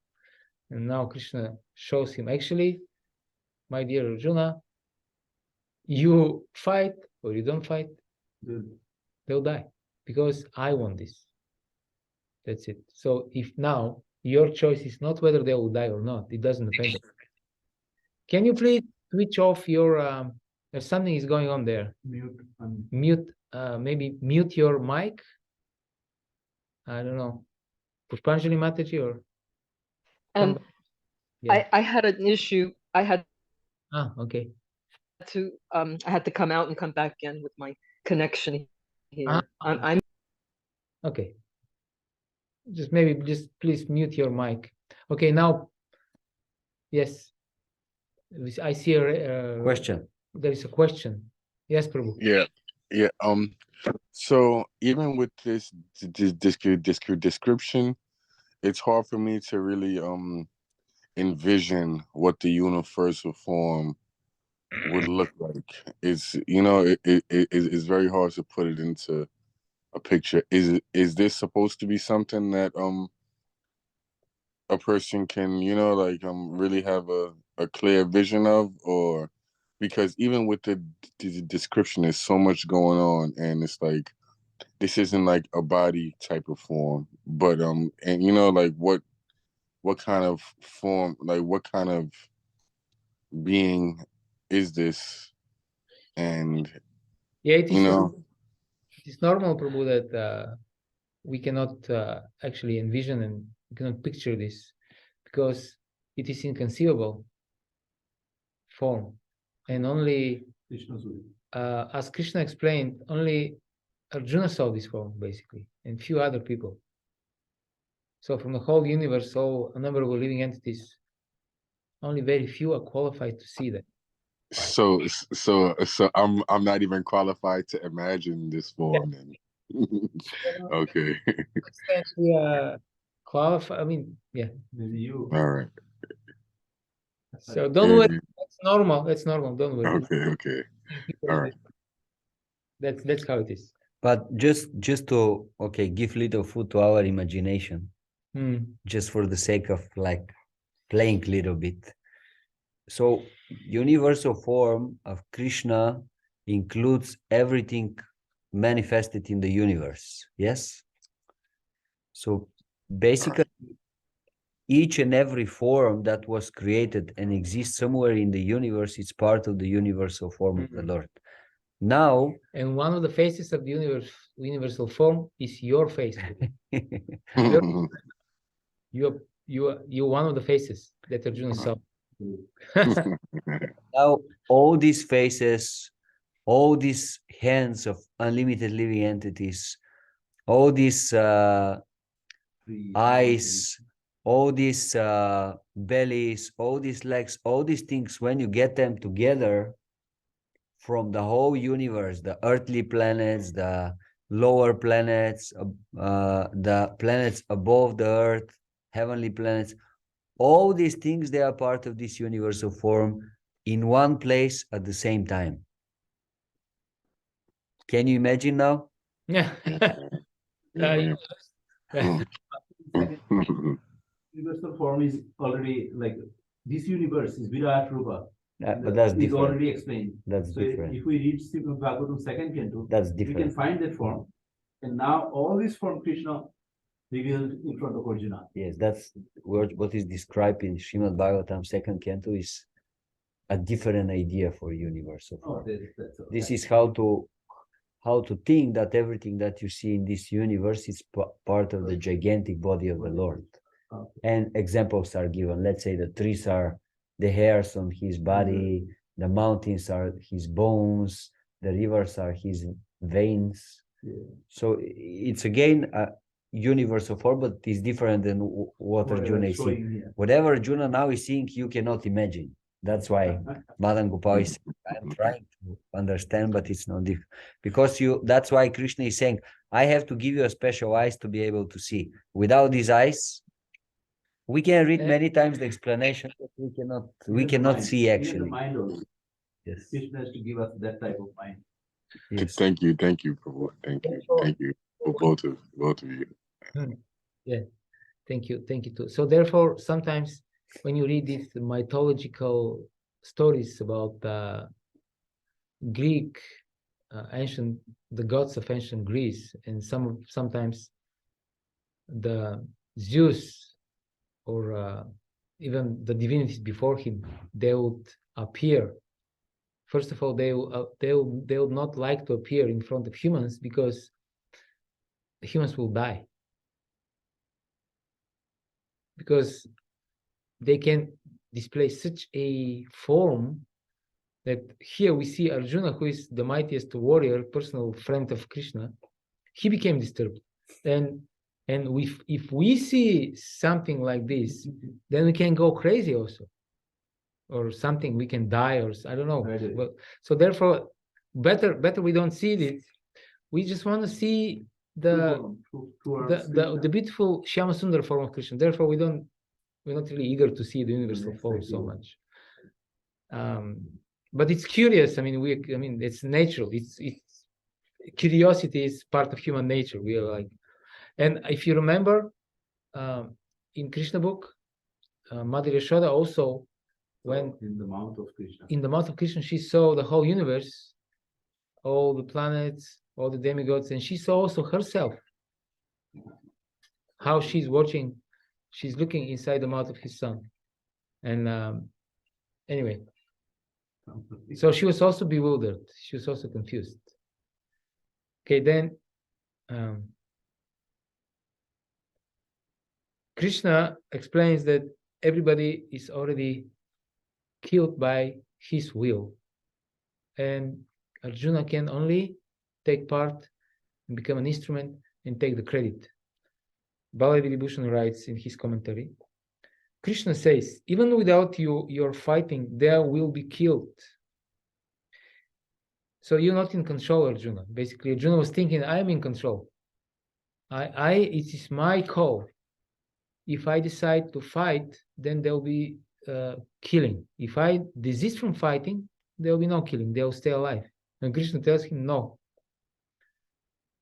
And now Krishna shows him, actually, my dear Arjuna, you fight or you don't fight, they'll die, because I want this. That's it. So if now your choice is not whether they will die or not, it doesn't depend. Can you please switch off your, there's something is going on there. Mute, maybe mute your mic. I don't know. Pushpanjali Mataji or? And yeah. I had an issue. I had okay. I had to come out and come back in with my connection here. I'm okay. Just please mute your mic. Okay, now, yes. I see a question. There is a question. Yes, Prabhu. Yeah. So even with this description, it's hard for me to really envision what the universal form would look like. It's it's very hard to put it into a picture. Is this supposed to be something that a person can really have a clear vision of? Or because even with the description, there's so much going on, and it's like this isn't like a body type of form, but and like what kind of form, like what kind of being is this? And yeah, it is normal, Prabhu, that we cannot actually envision and we cannot picture this, because it is inconceivable form, and only as Krishna explained, only Arjuna saw this form basically, and few other people. So from the whole universe, all a number of living entities, only very few are qualified to see that. So I'm not even qualified to imagine this form then. Okay. Qualify. I mean, yeah. Maybe you. All right. So don't worry. That's normal. That's normal. Don't worry. Okay. All right. That's how it is. But just to give little food to our imagination, just for the sake of like playing a little bit. So universal form of Krishna includes everything manifested in the universe. Yes. So basically, each and every form that was created and exists somewhere in the universe, it's part of the universal form of the Lord. Now, and one of the faces of the universal form is your face. You're one of the faces that Arjuna saw. Now, all these faces, all these hands of unlimited living entities, all these eyes, all these bellies, all these legs, all these things, when you get them together from the whole universe, the earthly planets, the lower planets, the planets above the earth, heavenly planets, all these things, they are part of this universal form in one place at the same time. Can you imagine now? Yeah. Universal form is already like this universe is Virat Rupa. But that's is different. already explained. That's So different. if we read Bhagavatam second canto, That's we can different. find that form. And now all this form Krishna revealed in front of Arjuna. Yes, that's what is described in Srimad Bhagavatam second canto is a different idea for universal form. This is how to think that everything that you see in this universe is part of the gigantic body of the Lord. And examples are given. Let's say the trees are the hairs on his body, the mountains are his bones, the rivers are his veins. So it's again a universal form, but it's different than what Arjuna is seeing. Whatever Arjuna now is seeing, you cannot imagine. That's why Madan Gopal is saying, I'm trying to understand, but it's not different. Because that's why Krishna is saying, I have to give you a special eyes to be able to see. Without these eyes, we can read many times the explanation, but we cannot see actually. Even the mind also. Yes. Krishna has to give us that type of mind. Yes. Thank you, Prabhu. Thank you for both of you. Yeah, thank you too. So therefore, sometimes when you read these mythological stories about Greek the gods of ancient Greece, and sometimes the Zeus or even the divinities before him, they would appear. First of all, they would not like to appear in front of humans because the humans will die. Because they can display such a form that here we see Arjuna, who is the mightiest warrior, personal friend of Krishna, he became disturbed. And if we see something like this, then we can go crazy also. Or something, we can die, or I don't know. Well, so therefore, better we don't see this. We just want to see the beautiful Shyama Sundar form of Krishna. Therefore, we're not really eager to see the universal form so much. But it's curious. I mean, it's natural. It's curiosity is part of human nature. We are like, and if you remember, in Krishna book, Mother Yashoda also, when in the mouth of Krishna, she saw the whole universe, all the planets, all the demigods, and she saw also herself, how she's watching, she's looking inside the mouth of his son. And anyway, so she was also bewildered. She was also confused. Okay, then Krishna explains that everybody is already killed by his will, and Arjuna can only take part and become an instrument and take the credit. Balaji Vibhushan writes in his commentary, Krishna says, even without your fighting, there will be killed. So you're not in control, Arjuna. Basically, Arjuna was thinking, I'm in control. It is my call. If I decide to fight, then there'll be killing. If I desist from fighting, there'll be no killing. They'll stay alive. And Krishna tells him, no,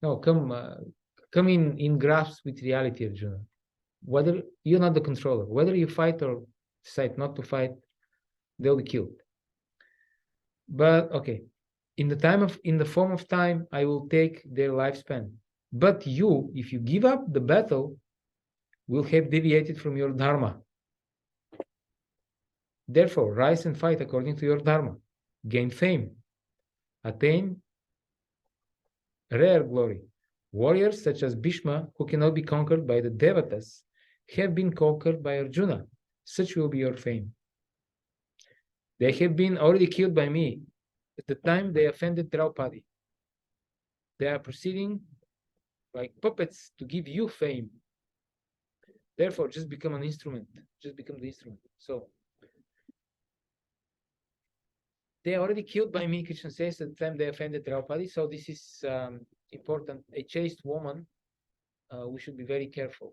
come in grasp with reality, Arjuna. Whether you're not the controller, whether you fight or decide not to fight, they'll be killed. But okay, in the form of time, I will take their lifespan. But you, if you give up the battle, will have deviated from your dharma. Therefore, rise and fight according to your dharma. Gain fame. Attain rare glory. Warriors such as Bhishma, who cannot be conquered by the devatas, have been conquered by Arjuna. Such will be your fame. They have been already killed by me at the time they offended Draupadi. They are proceeding like puppets to give you fame. Therefore, just become an instrument. Just become the instrument. So they are already killed by me, Krishna says, at the time they offended Draupadi. So this is important. A chaste woman, we should be very careful.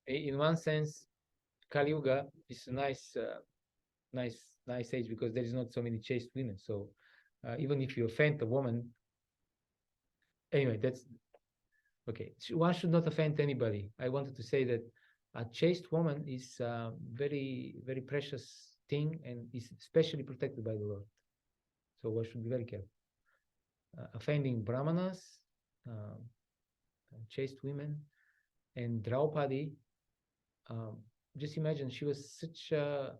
In one sense, Kali Yuga is a nice age because there is not so many chaste women. So even if you offend a woman, anyway, that's okay. One should not offend anybody. I wanted to say that a chaste woman is a very, very precious thing and is especially protected by the Lord. So one should be very careful. Offending brahmanas, chaste women, and Draupadi. Just imagine, she was such a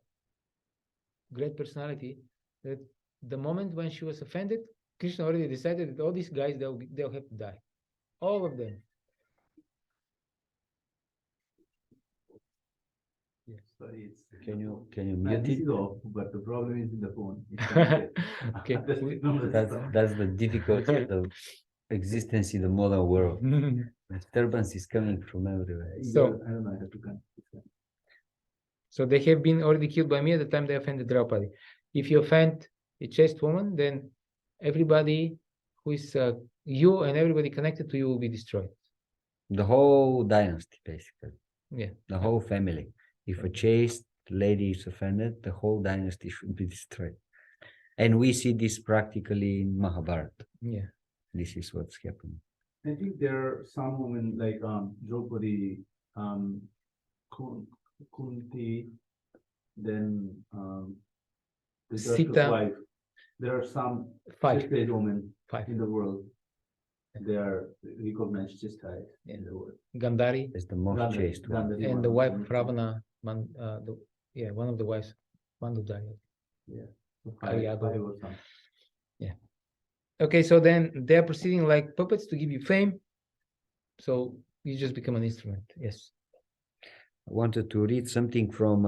great personality that the moment when she was offended, Krishna already decided that all these guys, they'll have to die. All of them. Yeah, sorry, it's Can you Nah, mute this it? is off, but the problem is in the phone. Okay. That's the difficulty of the existence in the modern world. Disturbance is coming from everywhere. So- I don't know how to connect this. So they have been already killed by me at the time they offended Draupadi. If you offend a chaste woman, then everybody who is you and everybody connected to you will be destroyed. The whole dynasty, basically. Yeah. The whole family. If a chaste lady is offended, the whole dynasty should be destroyed. And we see this practically in Mahabharata. Yeah. This is what's happening. I think there are some women like Draupadi, Kunti, then Sita. wife. There are some Five. chaste women Five. in the world. They are recognized chaste in the world. Gandhari It's the most chaste one. Gandhari, and one the of wife them. Ravana, one of the wives, Mandodari. Yeah. Ariadne. Five or some. Okay, so then they're proceeding like puppets to give you fame. So you just become an instrument. Yes. I wanted to read something from,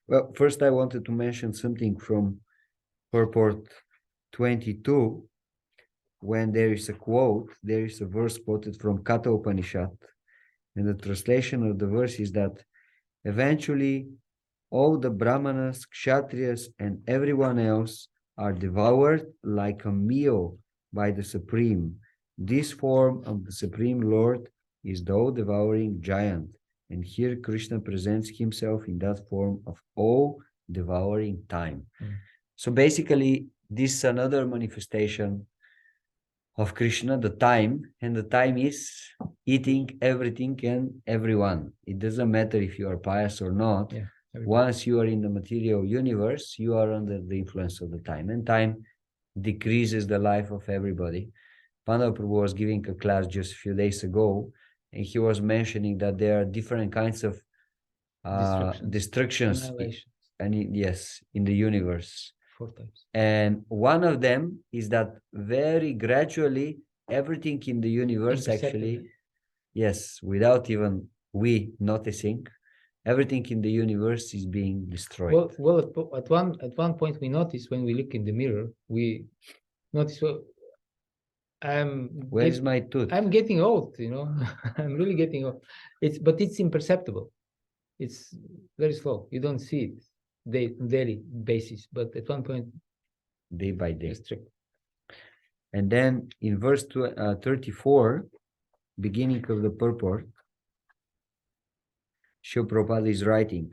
well, first I wanted to mention something from purport 22. When there is a quote, there is a verse quoted from Katha Upanishad. And the translation of the verse is that eventually all the Brahmanas, Kshatriyas, and everyone else are devoured like a meal by the Supreme. This form of the Supreme Lord is the all-devouring giant. And here Krishna presents himself in that form of all-devouring time. So basically, this is another manifestation of Krishna, the time, and the time is eating everything and everyone. It doesn't matter if you are pious or not. Yeah. Once you are in the material universe, you are under the influence of the time, and time decreases the life of everybody. Pandava Prabhu was giving a class just a few days ago, and he was mentioning that there are different kinds of destructions Annihilation. yes, in the universe. 4 times. And one of them is that very gradually everything in the universe actually, yes, without even we noticing, everything in the universe is being destroyed. Well, at one point we notice when we look in the mirror, we notice, well, Where is my tooth? I'm getting old, I'm really getting old. But it's imperceptible. It's very slow. You don't see it daily basis, but at one point, Day by day. it's true. And then in verse 34, beginning of the purport, Srila Prabhupada is writing,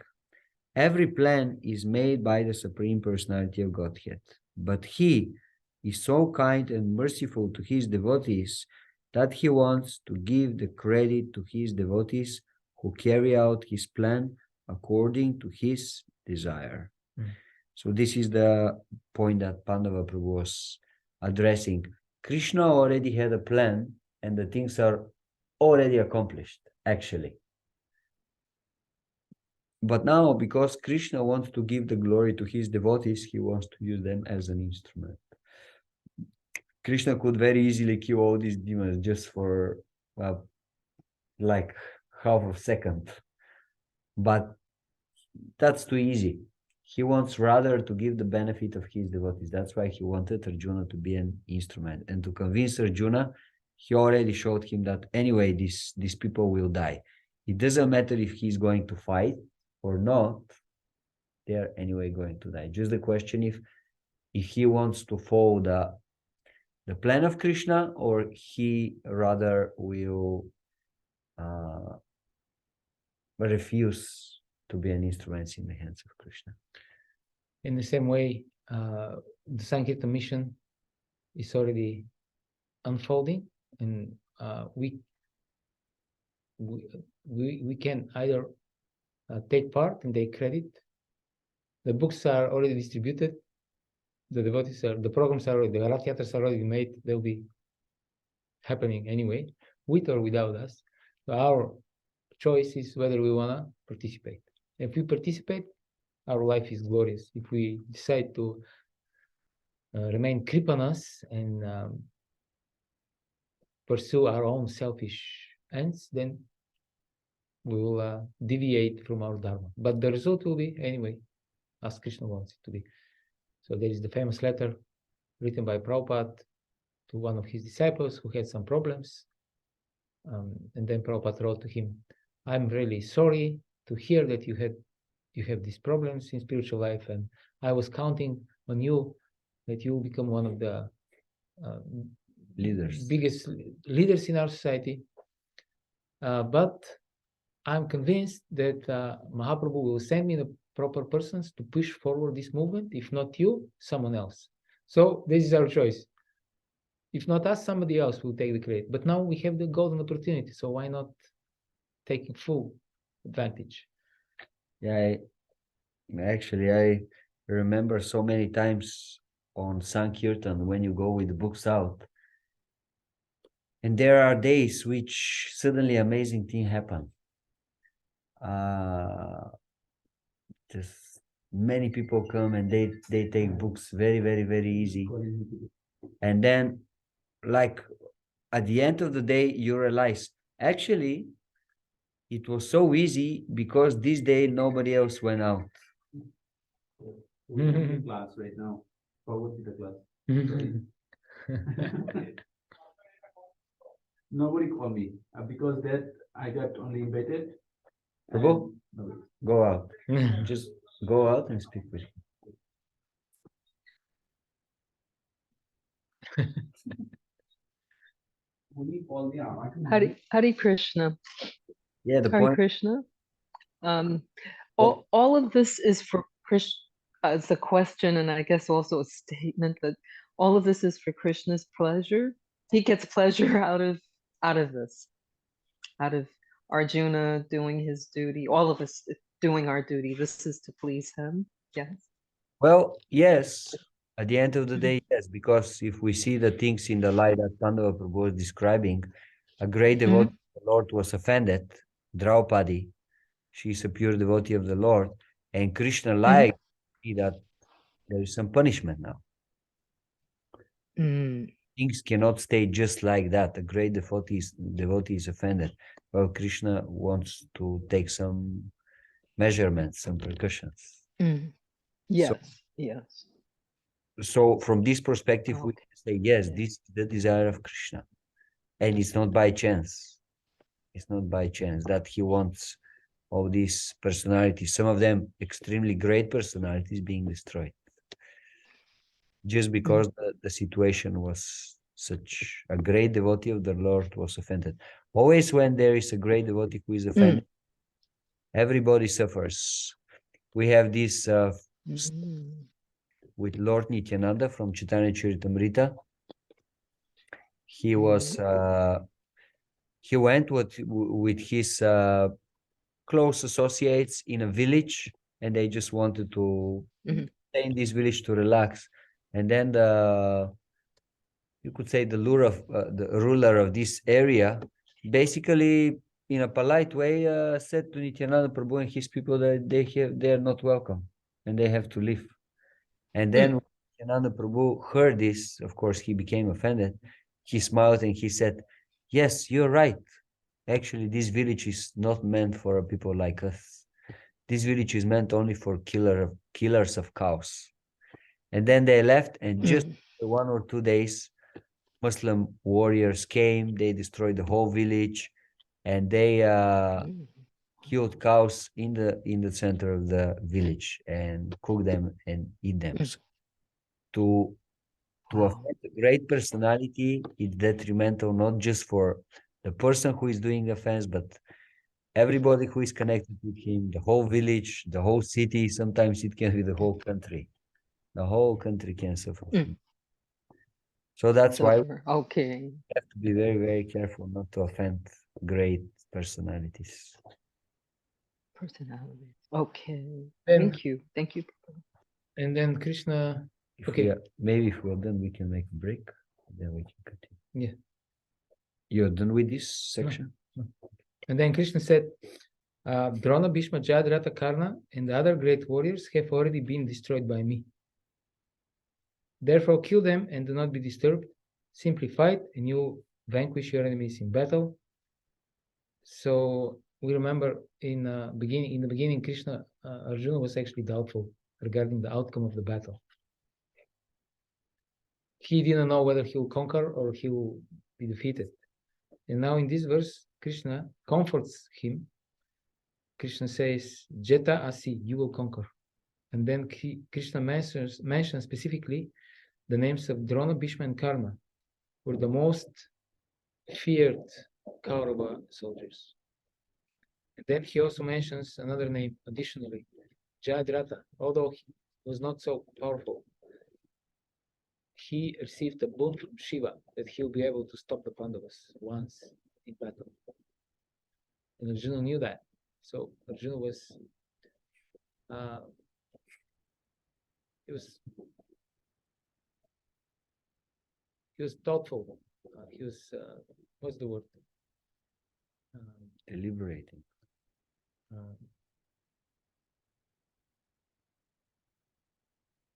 every plan is made by the Supreme Personality of Godhead, but he is so kind and merciful to his devotees that he wants to give the credit to his devotees who carry out his plan according to his desire. So this is the point that Pandava Prabhu was addressing. Krishna already had a plan and the things are already accomplished, actually. But now, because Krishna wants to give the glory to his devotees, he wants to use them as an instrument. Krishna could very easily kill all these demons just for, well, like half of a second. But that's too easy. He wants rather to give the benefit of his devotees. That's why he wanted Arjuna to be an instrument. And to convince Arjuna, he already showed him that anyway, these people will die. It doesn't matter if he's going to fight or not, they are anyway going to die. Just the question if he wants to follow the plan of Krishna, or he rather will refuse to be an instrument in the hands of Krishna. In the same way, the Sankirtan mission is already unfolding, and we can either take part and take credit. The books are already distributed. The devotees are, the programs are already, the Rath Yatras are already made. They'll be happening anyway, with or without us. So our choice is whether we want to participate. If we participate, our life is glorious. If we decide to remain kripanas and pursue our own selfish ends, then we will deviate from our dharma. But the result will be anyway as Krishna wants it to be. So there is the famous letter written by Prabhupada to one of his disciples who had some problems. And then Prabhupada wrote to him, "I'm really sorry to hear that you have these problems in spiritual life, and I was counting on you that you will become one of the biggest leaders in our society. But I'm convinced that Mahaprabhu will send me the proper persons to push forward this movement. If not you, someone else. So this is our choice. If not us, somebody else will take the credit. But now we have the golden opportunity, so why not taking full advantage?" Yeah, I remember so many times on Sankirtan when you go with the books out, and there are days which suddenly amazing thing happen. Just many people come and they take books very, very, very easy, and then like at the end of the day you realize actually it was so easy because this day nobody else went out. We're in class right now. Bhagavad-gita class. Nobody called me because that I got only invited. Prabhu, go out. Just go out and speak with him. Hare Krishna. Yeah, the Hare point. Krishna. All of this is for Krishna. It's a question, and I guess also a statement that all of this is for Krishna's pleasure. He gets pleasure out of this, out of Arjuna doing his duty. All of us doing our duty. This is to please him. Yes. Well, yes. At the end of the day, yes, because if we see the things in the light that Pandava Prabhu was describing, a great devotee of the Lord was offended, Draupadi. She's a pure devotee of the Lord, and Krishna liked that there is some punishment now. Things cannot stay just like that. A great devotee is offended. Well, Krishna wants to take some measurements, some precautions. Yes, yes. So from this perspective, we can say, yes, this is the desire of Krishna. And it's not by chance. It's not by chance that he wants all these personalities, some of them extremely great personalities, being destroyed. Just because the situation was such. A great devotee of the Lord was offended. Always when there is a great devotee who is offended, everybody suffers. We have this with Lord Nityananda from Chaitanya Charitamrita. He was he went with his close associates in a village, and they just wanted to stay in this village to relax. And then you could say the ruler of this area, basically in a polite way, said to Nityananda Prabhu and his people that they are not welcome and they have to leave. And then when Nityananda Prabhu heard this, of course, he became offended. He smiled and he said, "Yes, you're right. actually this village is not meant for people like us. This village is meant only for killers of cows. And then they left, and just 1 or 2 days, Muslim warriors came, they destroyed the whole village, and they killed cows in the center of the village and cook them and eat them. So to affect a great personality, it's detrimental not just for the person who is doing the offense, but everybody who is connected with him, the whole village, the whole city. Sometimes it can be the whole country. The whole country can suffer from it. So that's why we Okay. have to be very, very careful not to offend great personalities. Personalities. Okay. Then- Thank you. Thank you. And then Krishna, Maybe if we're done, we can make a break. Then we can continue. Yeah. You're done with this section? and then Krishna said, Drona, Bhishma, Jayadratha, Karna, and the other great warriors have already been destroyed by me. Therefore, kill them and do not be disturbed. Simply fight, and you vanquish your enemies in battle. So we remember in the beginning, Krishna, Arjuna was actually doubtful regarding the outcome of the battle. He didn't know whether he will conquer or he will be defeated. And now in this verse, Krishna comforts him. Krishna says, Jeta asi, you will conquer. And then Krishna mentions specifically the names of Drona, Bhishma, and Karna, were the most feared Kaurava soldiers. And then he also mentions another name additionally, Jayadratha. Although he was not so powerful, he received a boon from Shiva that he'll be able to stop the Pandavas once in battle. And Arjuna knew that. So Arjuna was he was thoughtful. He was what's the word? Deliberating.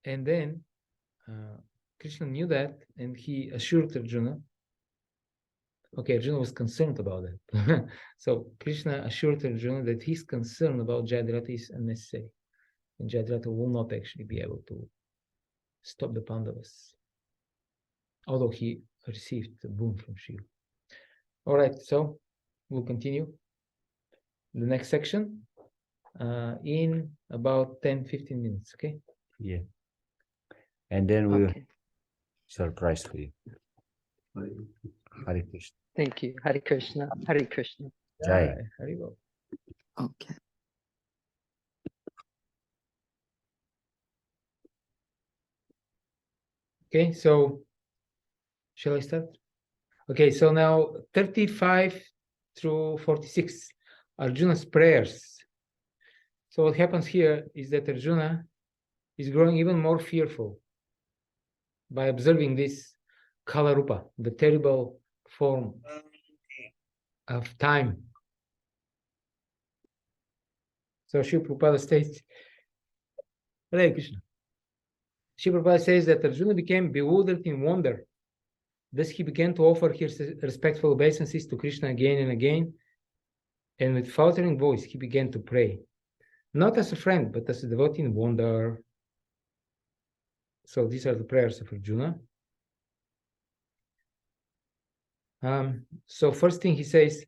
And then Krishna knew that, and he assured Arjuna. Okay, Arjuna was concerned about it. So Krishna assured Arjuna that his concern about Jayadratha is unnecessary, and Jayadratha will not actually be able to stop the Pandavas, although he received the boon from Shiva. All right, so we'll continue the next section in about 10-15 minutes, okay? Yeah. And then we'll Okay. surprise for you. Hare Krishna. Thank you. Hare Krishna. Hare Krishna. Jai. Haribol. Okay. Okay, so shall I start? Okay, so now 35 through 46, Arjuna's prayers. So what happens here is that Arjuna is growing even more fearful by observing this Kalarupa, the terrible form of time. So Srila Prabhupada states, Hare Krishna. Srila Prabhupada says that Arjuna became bewildered in wonder. Thus he began to offer his respectful obeisances to Krishna again and again, and with faltering voice he began to pray, not as a friend, but as a devotee in wonder. So these are the prayers of Arjuna. So first thing he says,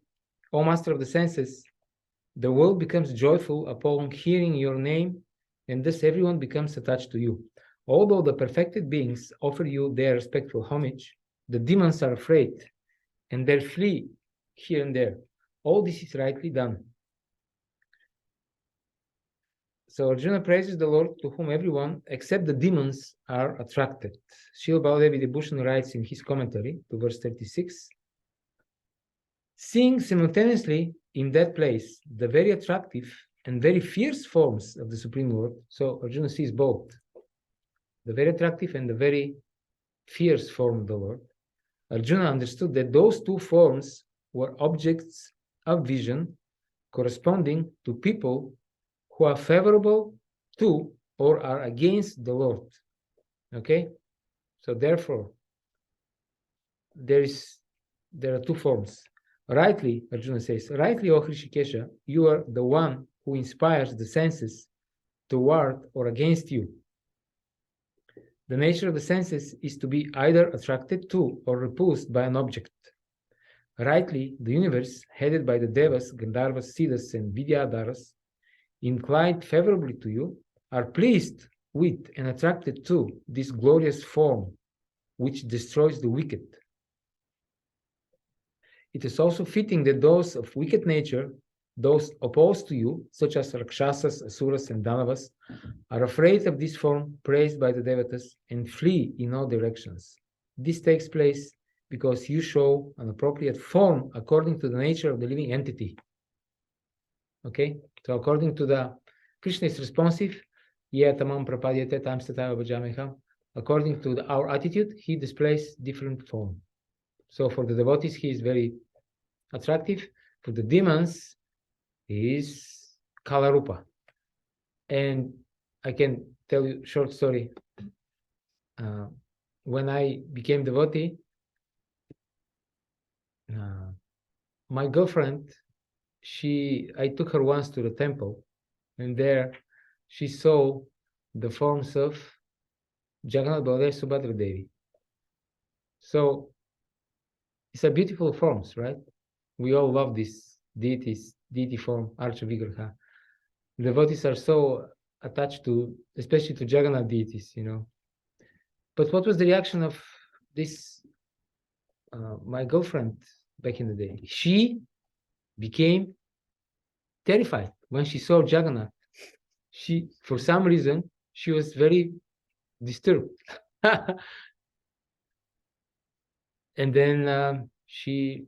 O Master of the senses, the world becomes joyful upon hearing your name, and thus everyone becomes attached to you. Although the perfected beings offer you their respectful homage, the demons are afraid, and they flee here and there. All this is rightly done. So Arjuna praises the Lord to whom everyone, except the demons, are attracted. Srila Baladevi Vibhushan writes in his commentary to verse 36, seeing simultaneously in that place the very attractive and very fierce forms of the Supreme Lord. So Arjuna sees both, the very attractive and the very fierce form of the Lord. Arjuna understood that those two forms were objects of vision corresponding to people who are favorable to or are against the Lord. Okay? So therefore, there are two forms. Rightly, Arjuna says, rightly, O Hrishikesha, you are the one who inspires the senses toward or against you. The nature of the senses is to be either attracted to or repulsed by an object. Rightly, the universe, headed by the Devas, Gandharvas, Siddhas, and Vidyadharas, inclined favorably to you, are pleased with and attracted to this glorious form which destroys the wicked. It is also fitting that those of wicked nature, those opposed to you, such as Rakshasas, Asuras, and Danavas, are afraid of this form praised by the Devatas and flee in all directions. This takes place because you show an appropriate form according to the nature of the living entity. Okay? So according to the Krishna is responsive, according to our attitude, he displays different form. So for the devotees, he is very attractive. For the demons, he is Kalarupa. And I can tell you a short story. When I became devotee, my girlfriend, I took her once to the temple, and there she saw the forms of Jagannath, Baladev, Subhadra Devi. So it's a beautiful forms, right? We all love this deity form, Archa Vigraha. Devotees are so attached to, especially to Jagannath deities, you know. But what was the reaction of this, my girlfriend back in the day? She became terrified when she saw Jagannath. She, for some reason, she was very disturbed. And then she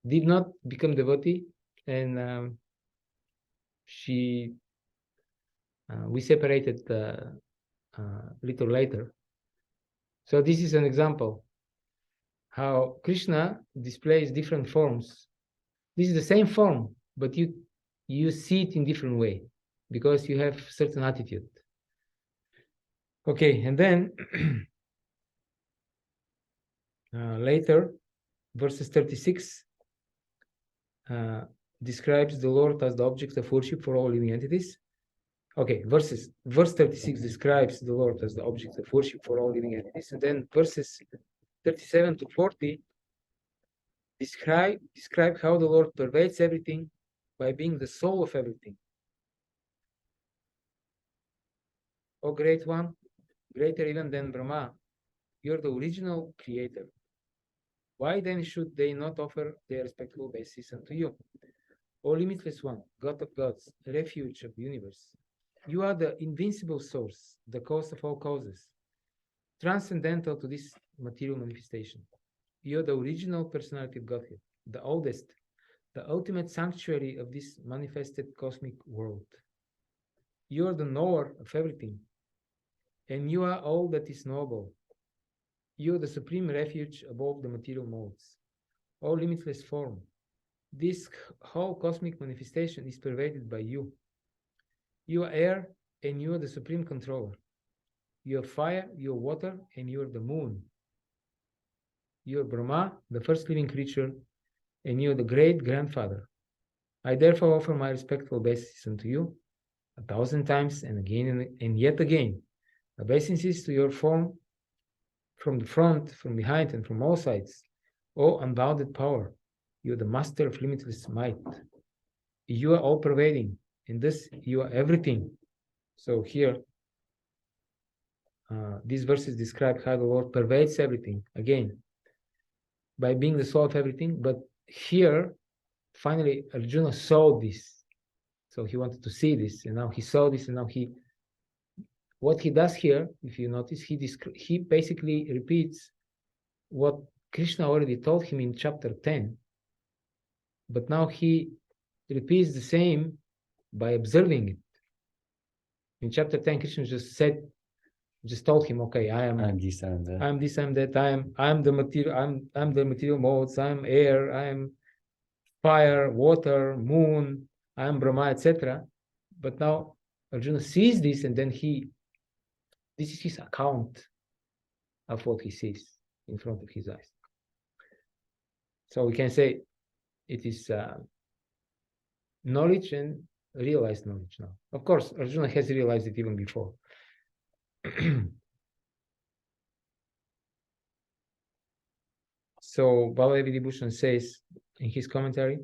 did not become devotee, and we separated a little later. So this is an example how Krishna displays different forms. This is the same form, but you see it in different way because you have certain attitude. Okay, and then later, verses 36 describes the Lord as the object of worship for all living entities. Okay, verse 36 describes the Lord as the object of worship for all living entities, and then verses 37 to 40 describe how the Lord pervades everything by being the soul of everything. O great one, greater even than Brahma, you're the original creator. Why then should they not offer their respectable basis unto you? O limitless one, God of gods, refuge of the universe, you are the invincible source, the cause of all causes, transcendental to this material manifestation. You are the original personality of Godhead, the oldest, the ultimate sanctuary of this manifested cosmic world. You are the knower of everything, and you are all that is knowable. You are the supreme refuge above the material modes. O limitless form, this whole cosmic manifestation is pervaded by you. You are air, and you are the supreme controller. You are fire, you are water, and you are the moon. You are Brahma, the first living creature, and you are the great grandfather. I therefore offer my respectful obeisances unto you 1,000 times and again and yet again. Obeisances to your form from the front, from behind, and from all sides. O unbounded power, you are the master of limitless might. You are all pervading, and thus you are everything. So here, these verses describe how the Lord pervades everything, again, by being the soul of everything. But here, finally, Arjuna saw this. So he wanted to see this, and now he saw this, and now what he does here, if you notice, he basically repeats what Krishna already told him in chapter 10, but now he repeats the same by observing it. In chapter 10, Krishna just told him, okay, I'm this, I'm that. I'm this, I'm that. I'm the material. I'm the material modes. I'm air. I'm fire, water, moon. I'm Brahma, etc. But now Arjuna sees this, and then this is his account of what he sees in front of his eyes. So we can say it is knowledge and realized knowledge now. Of course, Arjuna has realized it even before. So Bhagavad-gita says in his commentary,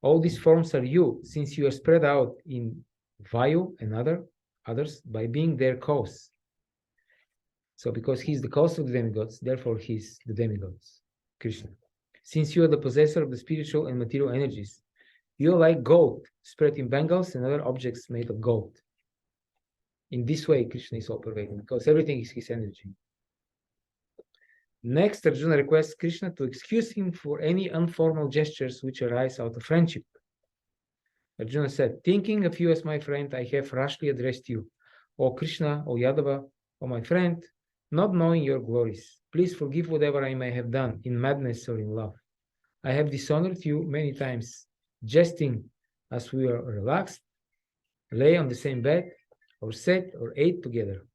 all these forms are you, since you are spread out in Vayu and others by being their cause. So because he's the cause of the demigods, therefore he's the demigods, Krishna. Since you are the possessor of the spiritual and material energies, you are like gold spread in bangles and other objects made of gold. In this way, Krishna is all pervading, because everything is his energy. Next, Arjuna requests Krishna to excuse him for any informal gestures which arise out of friendship. Arjuna said, thinking of you as my friend, I have rashly addressed you. O Krishna, O Yadava, O my friend, not knowing your glories, please forgive whatever I may have done in madness or in love. I have dishonored you many times, jesting as we were relaxed, lay on the same bed, or sat or ate together,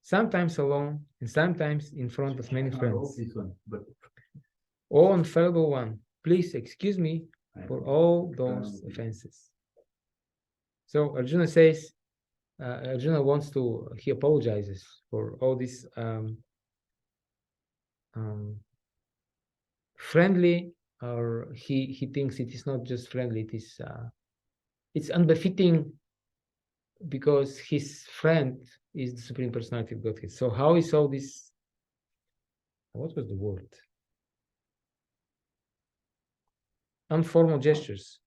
sometimes alone and sometimes in front of many friends. O infallible one, please excuse me for all those offenses. So Arjuna says, Arjuna wants to, he apologizes for all this friendly, or he thinks it is not just friendly, it is it's unbefitting, because his friend is the Supreme Personality of Godhead. So how is all this, what was the word? Informal gestures,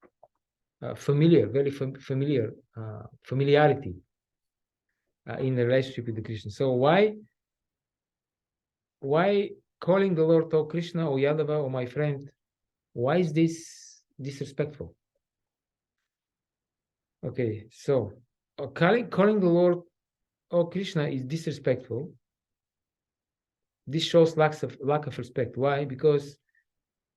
familiar, very familiar, familiarity in the relationship with the Krishna. So why calling the Lord, O Krishna, O Yadava, O my friend, why is this disrespectful? Okay, so calling the Lord, O Krishna, is disrespectful. This shows lack of respect. Why? Because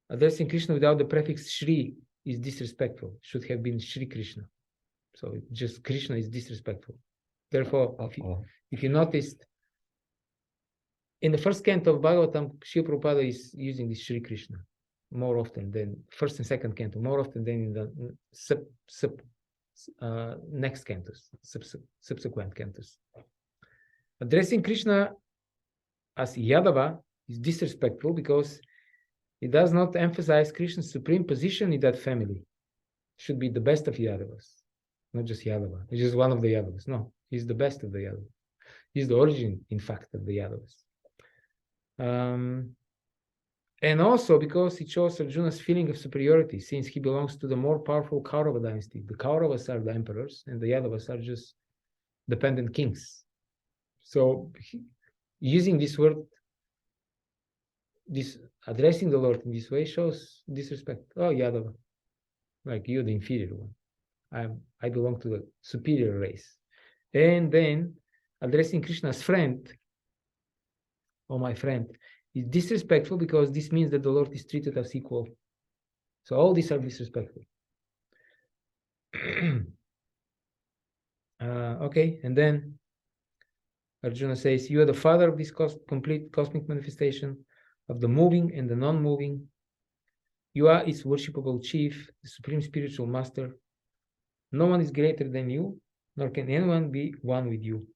addressing Krishna without the prefix Shri is disrespectful. It should have been Shri Krishna. So just Krishna is disrespectful. Therefore, if you noticed, in the first canto of Bhagavatam, Srila Prabhupada is using this Shri Krishna more often than first and second canto, more often than in the next cantos, subsequent cantos. Addressing Krishna as Yadava is disrespectful because it does not emphasize Krishna's supreme position in that family. It should be the best of Yadavas, not just Yadava. He's just one of the Yadavas. No, he's the best of the Yadavas. He's the origin, in fact, of the Yadavas. And also because it shows Arjuna's feeling of superiority, since he belongs to the more powerful Kaurava dynasty. The Kauravas are the emperors, and the Yadavas are just dependent kings. So using this word, this addressing the Lord in this way, shows disrespect. Oh, Yadava, like you're the inferior one. I belong to the superior race. And then addressing Krishna as friend, or my friend, is disrespectful because this means that the Lord is treated as equal. So all these are disrespectful. Okay, and then Arjuna says, you are the father of this complete cosmic manifestation, of the moving and the non-moving. You are its worshipable chief, the supreme spiritual master. No one is greater than you, nor can anyone be one with you.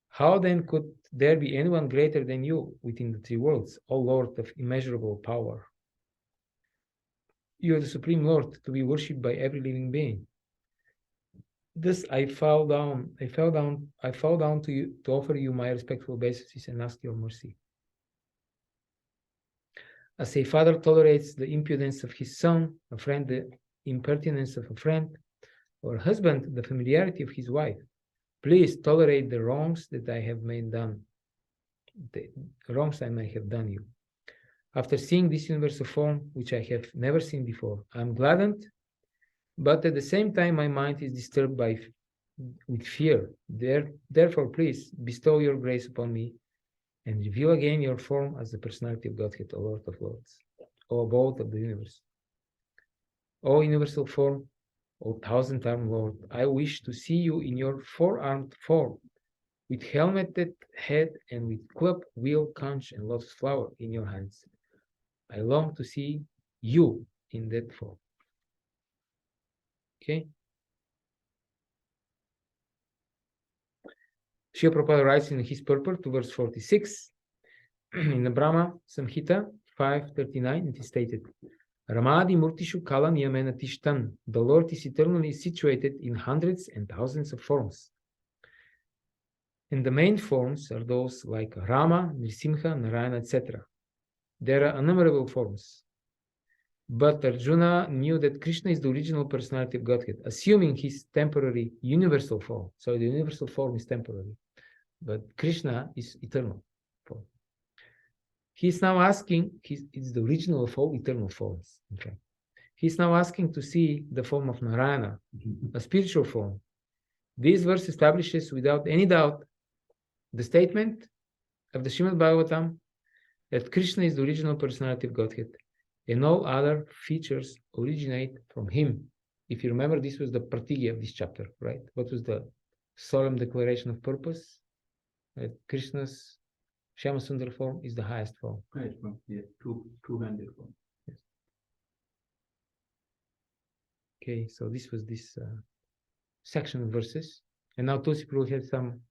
How then could there be anyone greater than you within the three worlds, O Lord of immeasurable power? You are the supreme Lord, to be worshipped by every living being. Thus I fall down to you to offer you my respectful obeisances and ask your mercy. As a father tolerates the impudence of his son, a friend the impertinence of a friend, or a husband the familiarity of his wife, please tolerate the wrongs that I have done, the wrongs I may have done you. After seeing this universal form, which I have never seen before, I am gladdened, but at the same time my mind is disturbed with fear. Therefore, please bestow your grace upon me and reveal again your form as the personality of Godhead, O Lord of Lords, O abode of the universe. O universal form, O thousand-armed Lord, I wish to see you in your four-armed form, with helmeted head and with club, wheel, conch, and lotus flower in your hands. I long to see you in that form. Okay. Srila Prabhupada writes in his purport to verse 46 in the Brahma Samhita 539, it is stated, Ramadi Murtishu Kala Niyamena Tishtan. The Lord is eternally situated in hundreds and thousands of forms. And the main forms are those like Rama, Nrisimha, Narayana, etc. There are innumerable forms. But Arjuna knew that Krishna is the original personality of Godhead, assuming his temporary universal form. So the universal form is temporary, but Krishna is eternal form. He's now asking, it's the original of all eternal forms, in fact. He's now asking to see the form of Narayana, a spiritual form. This verse establishes without any doubt the statement of the Srimad Bhagavatam that Krishna is the original personality of Godhead, and all other features originate from him. If you remember, this was the pratigya of this chapter, right? What was the solemn declaration of purpose? That Krishna's Shyama Sundar form is the highest form. Highest form, yeah, two-handed form. Yes. Okay, so this was this section of verses. And now Tulsi Prabhu has some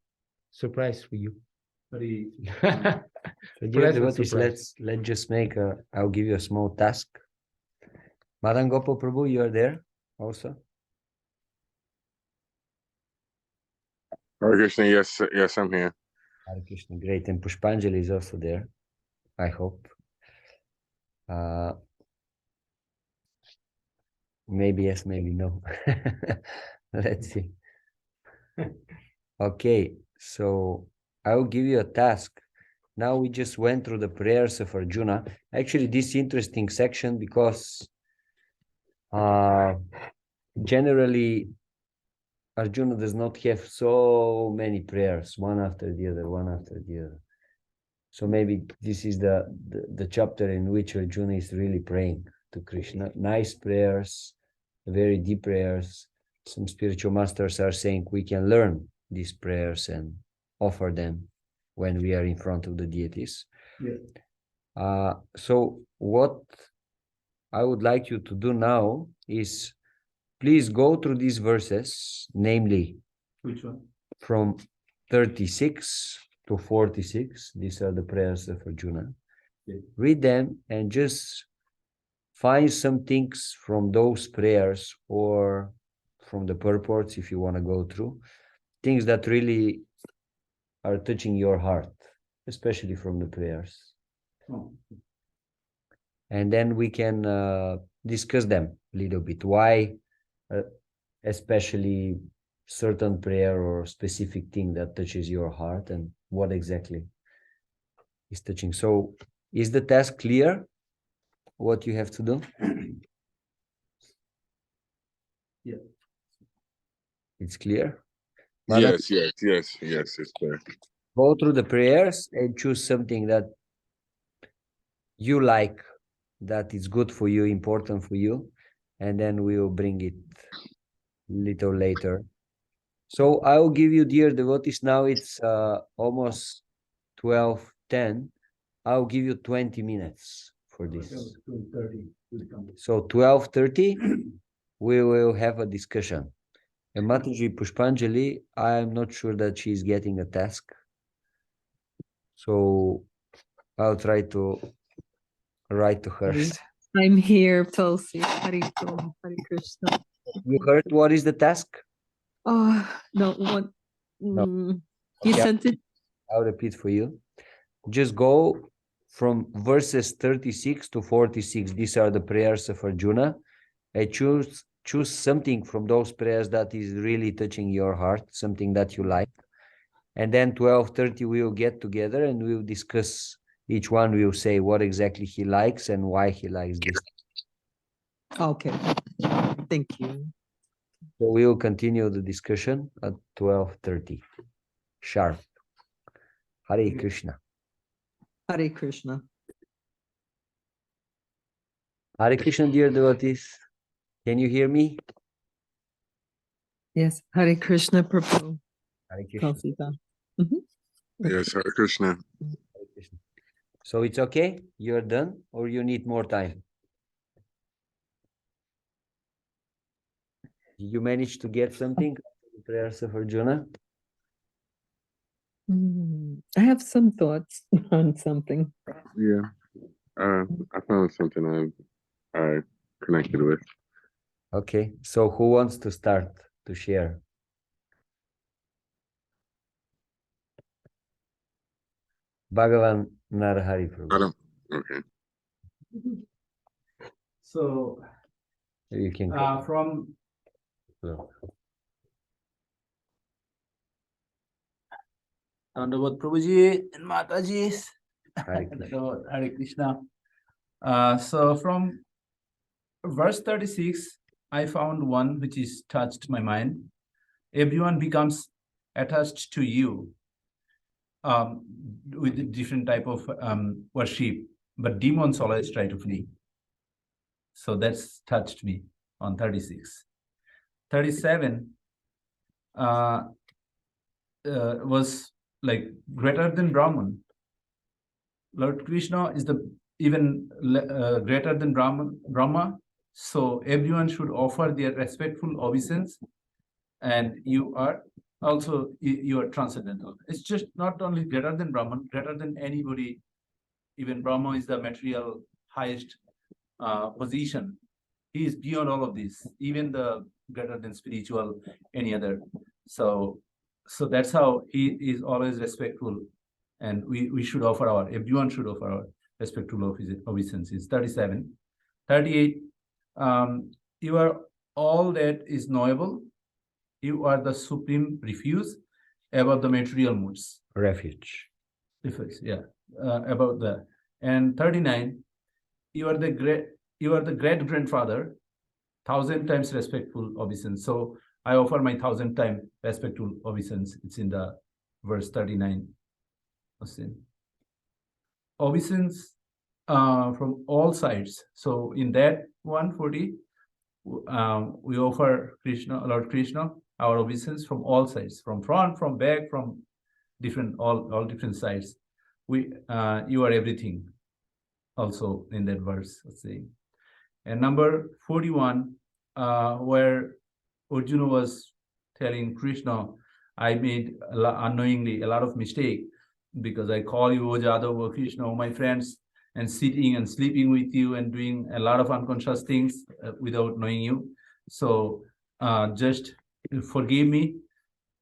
surprise for you. Very, So dear Pleasant devotees, surprise. let's just make I'll give you a small task. Madan Gopal Prabhu, you are there also? Hare Krishna, yes, yes, I'm here. Hare Krishna, great. And Pushpanjali is also there, I hope. Maybe yes, maybe no. Let's see. Okay, so I will give you a task. Now we just went through the prayers of Arjuna. Actually, this interesting section because generally Arjuna does not have so many prayers, one after the other, one after the other. So maybe this is the chapter in which Arjuna is really praying to Krishna. Nice prayers, very deep prayers. Some spiritual masters are saying we can learn these prayers and offer them when we are in front of the deities. yeah. So what I would like you to do now is please go through these verses, namely Which one? from 36 to 46. These are the prayers of Arjuna. Yeah. Read them and just find some things from those prayers or from the purports, if you want to go through, things that really are touching your heart, especially from the prayers. Oh. And then we can discuss them a little bit. Why especially certain prayer or specific thing that touches your heart and what exactly is touching. So is the task clear? What you have to do? Yeah. It's clear? Yes, it's clear. Go through the prayers and choose something that you like, that is good for you, important for you, and then we will bring it little later. So I will give you, dear devotees, now it's almost 12:10. I'll give you 20 minutes for this. 12:30. So 12:30, we will have a discussion. And Mataji Pushpanjali, I am not sure that she's getting a task. So I'll try to write to her. I'm here, Tulsi. Hare Krishna. You heard what is the task? Oh, no, what? No. You Okay, sent it? I'll repeat for you. Just go from verses 36 to 46. These are the prayers of Arjuna. I choose something from those prayers that is really touching your heart, something that you like. And then 12:30 we will get together and we will discuss. Each one will say what exactly he likes and why he likes this. Okay. Thank you. So we will continue the discussion at 12:30 sharp. Hare Krishna. Hare Krishna. Hare Krishna, dear devotees. Can you hear me? Yes, Hare Krishna, Prabhu. Hare Krishna. Tulsita. Yes, Hare Krishna. Hare Krishna. So it's okay? You're done or you need more time? Did you manage to get something? The prayers of Arjuna? I have some thoughts on something. Yeah. I found something I connected with. Okay, so who wants to start to share? Bhagavan Narahari Prabhu. Okay. So You can from go. Dandavat Prabhuji and Mataji. Hare Krishna. Hare Krishna. So from verse 36, I found one which is touched my mind. Everyone becomes attached to you with different type of worship, but demons always try to flee. So that's touched me on 36. 37 was like greater than Brahman. Lord Krishna is the even greater than Brahma. So everyone should offer their respectful obeisance, and you are also you are transcendental. It's just not only greater than Brahman, greater than anybody. Even Brahma is the material highest position. He is beyond all of this, even the greater than spiritual any other. So that's how he is always respectful, and we should offer everyone should offer our respectful obeisances. 37. 38. You are all that is knowable. You are the supreme refuge above the material moods. Refuge. Yeah, about that. And 39. You are the great grandfather, 1,000 times respectful obeisance. So I offer my 1,000 times respectful obeisance. It's in the verse 39. Obeisance from all sides. So in that 140, we offer Lord Krishna, our obeisance from all sides, from front, from back, from all different sides. You are everything. Also in that verse, let's see. And number 41, where Arjuna was telling Krishna, I made unknowingly a lot of mistake because I call you O Jadava, O Krishna, O my friends, and sitting and sleeping with you and doing a lot of unconscious things without knowing you. So just forgive me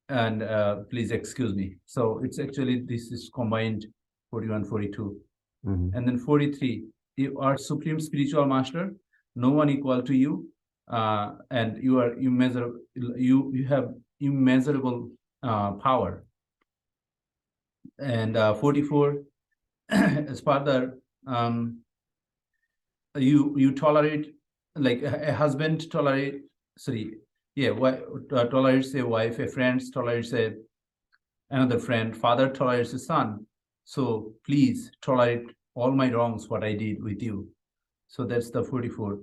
and please excuse me. So it's actually, this is combined 41, 42. And then 43, you are supreme spiritual master, no one equal to you, and you have immeasurable power. And 44, as further, you tolerate, like a husband tolerates a wife, a friend tolerates another friend, father tolerates a son. So please tolerate all my wrongs, what I did with you. So that's the 44.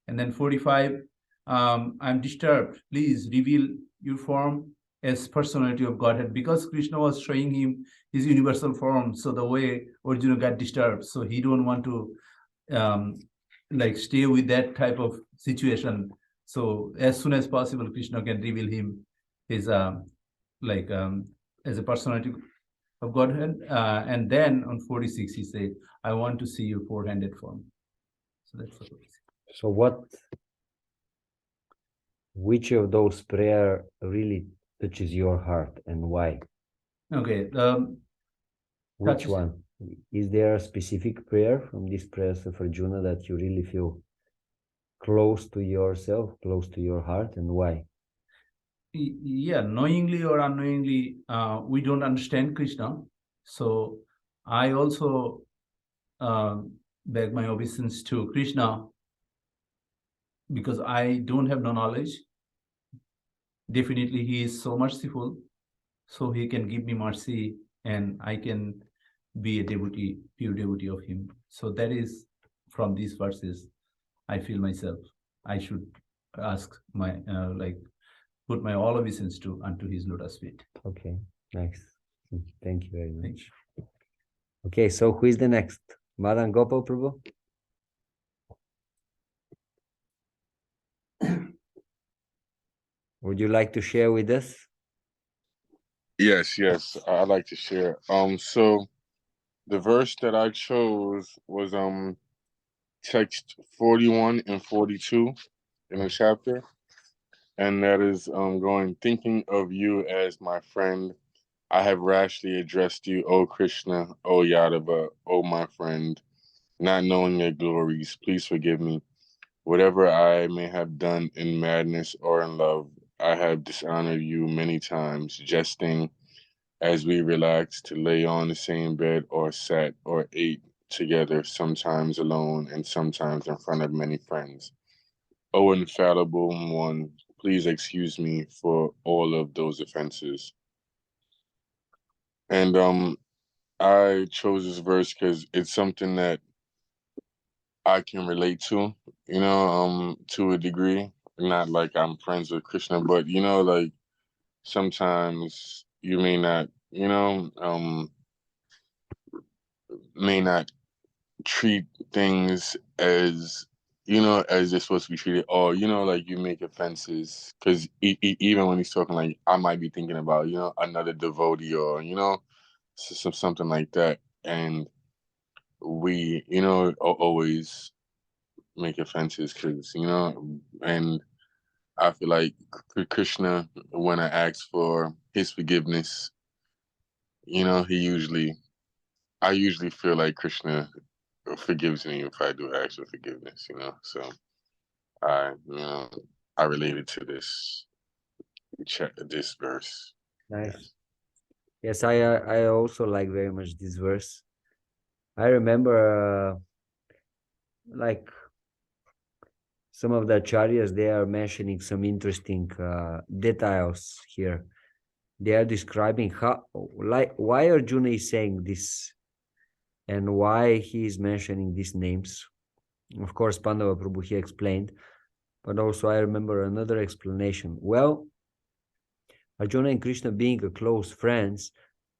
And then 45, I'm disturbed. Please reveal your form as personality of Godhead, because Krishna was showing him his universal form. So the way Arjuna got disturbed, so he don't want to stay with that type of situation. So as soon as possible, Krishna can reveal him his as a personality of Godhead. And then on 46, he said, I want to see your four-handed form. So that's what it is. So which of those prayer really touches your heart and why? Okay. Which one? Is there a specific prayer from these prayers of Arjuna that you really feel close to yourself, close to your heart, and why? Yeah, knowingly or unknowingly, we don't understand Krishna. So I also beg my obeisance to Krishna, because I don't have no knowledge. Definitely, he is so merciful, so he can give me mercy, and I can be a devotee, pure devotee of him. So that is from these verses, I feel myself, I should ask my put my all obeisance unto his lotus feet. Okay, nice. Thank you very much. Okay, so who is the next? Madan Gopal Prabhu? Would you like to share with us? Yes, I'd like to share. So the verse that I chose was text 41 and 42 in the chapter, and that is going, thinking of you as my friend, I have rashly addressed you, O Krishna, O Yadava, O my friend, not knowing your glories. Please forgive me. Whatever I may have done in madness or in love, I have dishonored you many times, jesting as we relaxed to lay on the same bed or sat or ate together, sometimes alone and sometimes in front of many friends. O infallible one, please excuse me for all of those offenses. And I chose this verse because it's something that I can relate to a degree. Not like I'm friends with Krishna, but like sometimes you may not, may not treat things as as they're supposed to be treated, or like you make offenses because even when he's talking, like I might be thinking about another devotee, or something like that, and we always make offenses because and I feel like Krishna, when I ask for his forgiveness, I usually feel like Krishna forgives me if I do ask for forgiveness, so I you know I related to this verse. Nice. Yes, I also like very much this verse. I remember like some of the acharyas, they are mentioning some interesting details here. They are describing why Arjuna is saying this and why he is mentioning these names. Of course, Pandava Prabhu, he explained, but also I remember another explanation. Well, Arjuna and Krishna being a close friends,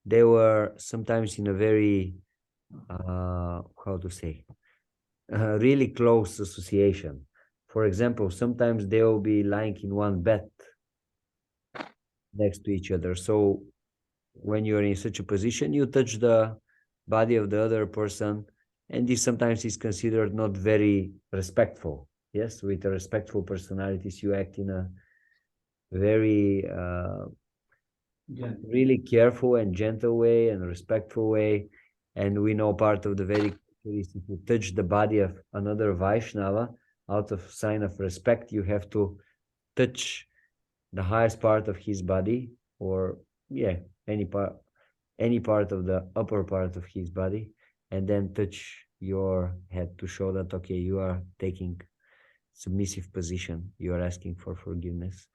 they were sometimes in a very, how to say, really close association. For example, sometimes they will be lying in one bed next to each other. So when you're in such a position, you touch the body of the other person, and this sometimes is considered not very respectful. Yes, with a respectful personalities, you act in a very really careful and gentle way and respectful way. And we know part of the Vedic is if you touch the body of another Vaishnava, out of sign of respect, you have to touch the highest part of his body, or any part of the upper part of his body, and then touch your head to show that okay, you are taking submissive position, you are asking for forgiveness.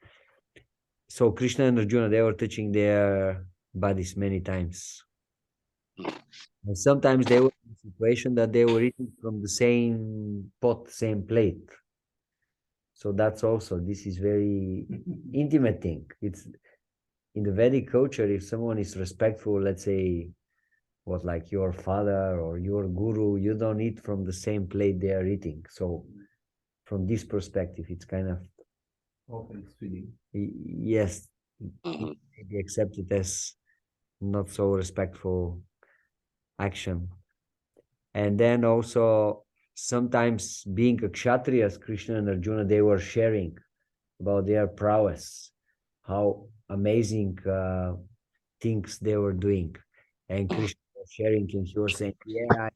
So Krishna and Arjuna, they were touching their bodies many times, and sometimes they were in a situation that they were eating from the same pot, same plate. So that's also, this is very intimate thing. It's in the Vedic culture, if someone is respectful, let's say, what, like your father or your guru, you don't eat from the same plate they are eating. So from this perspective, it's kind of yes, it may be accepted as not so respectful action. And then also sometimes being a Kshatriyas, Krishna and Arjuna, they were sharing about their prowess, how amazing things they were doing. And Krishna was sharing, and he was saying, yeah, I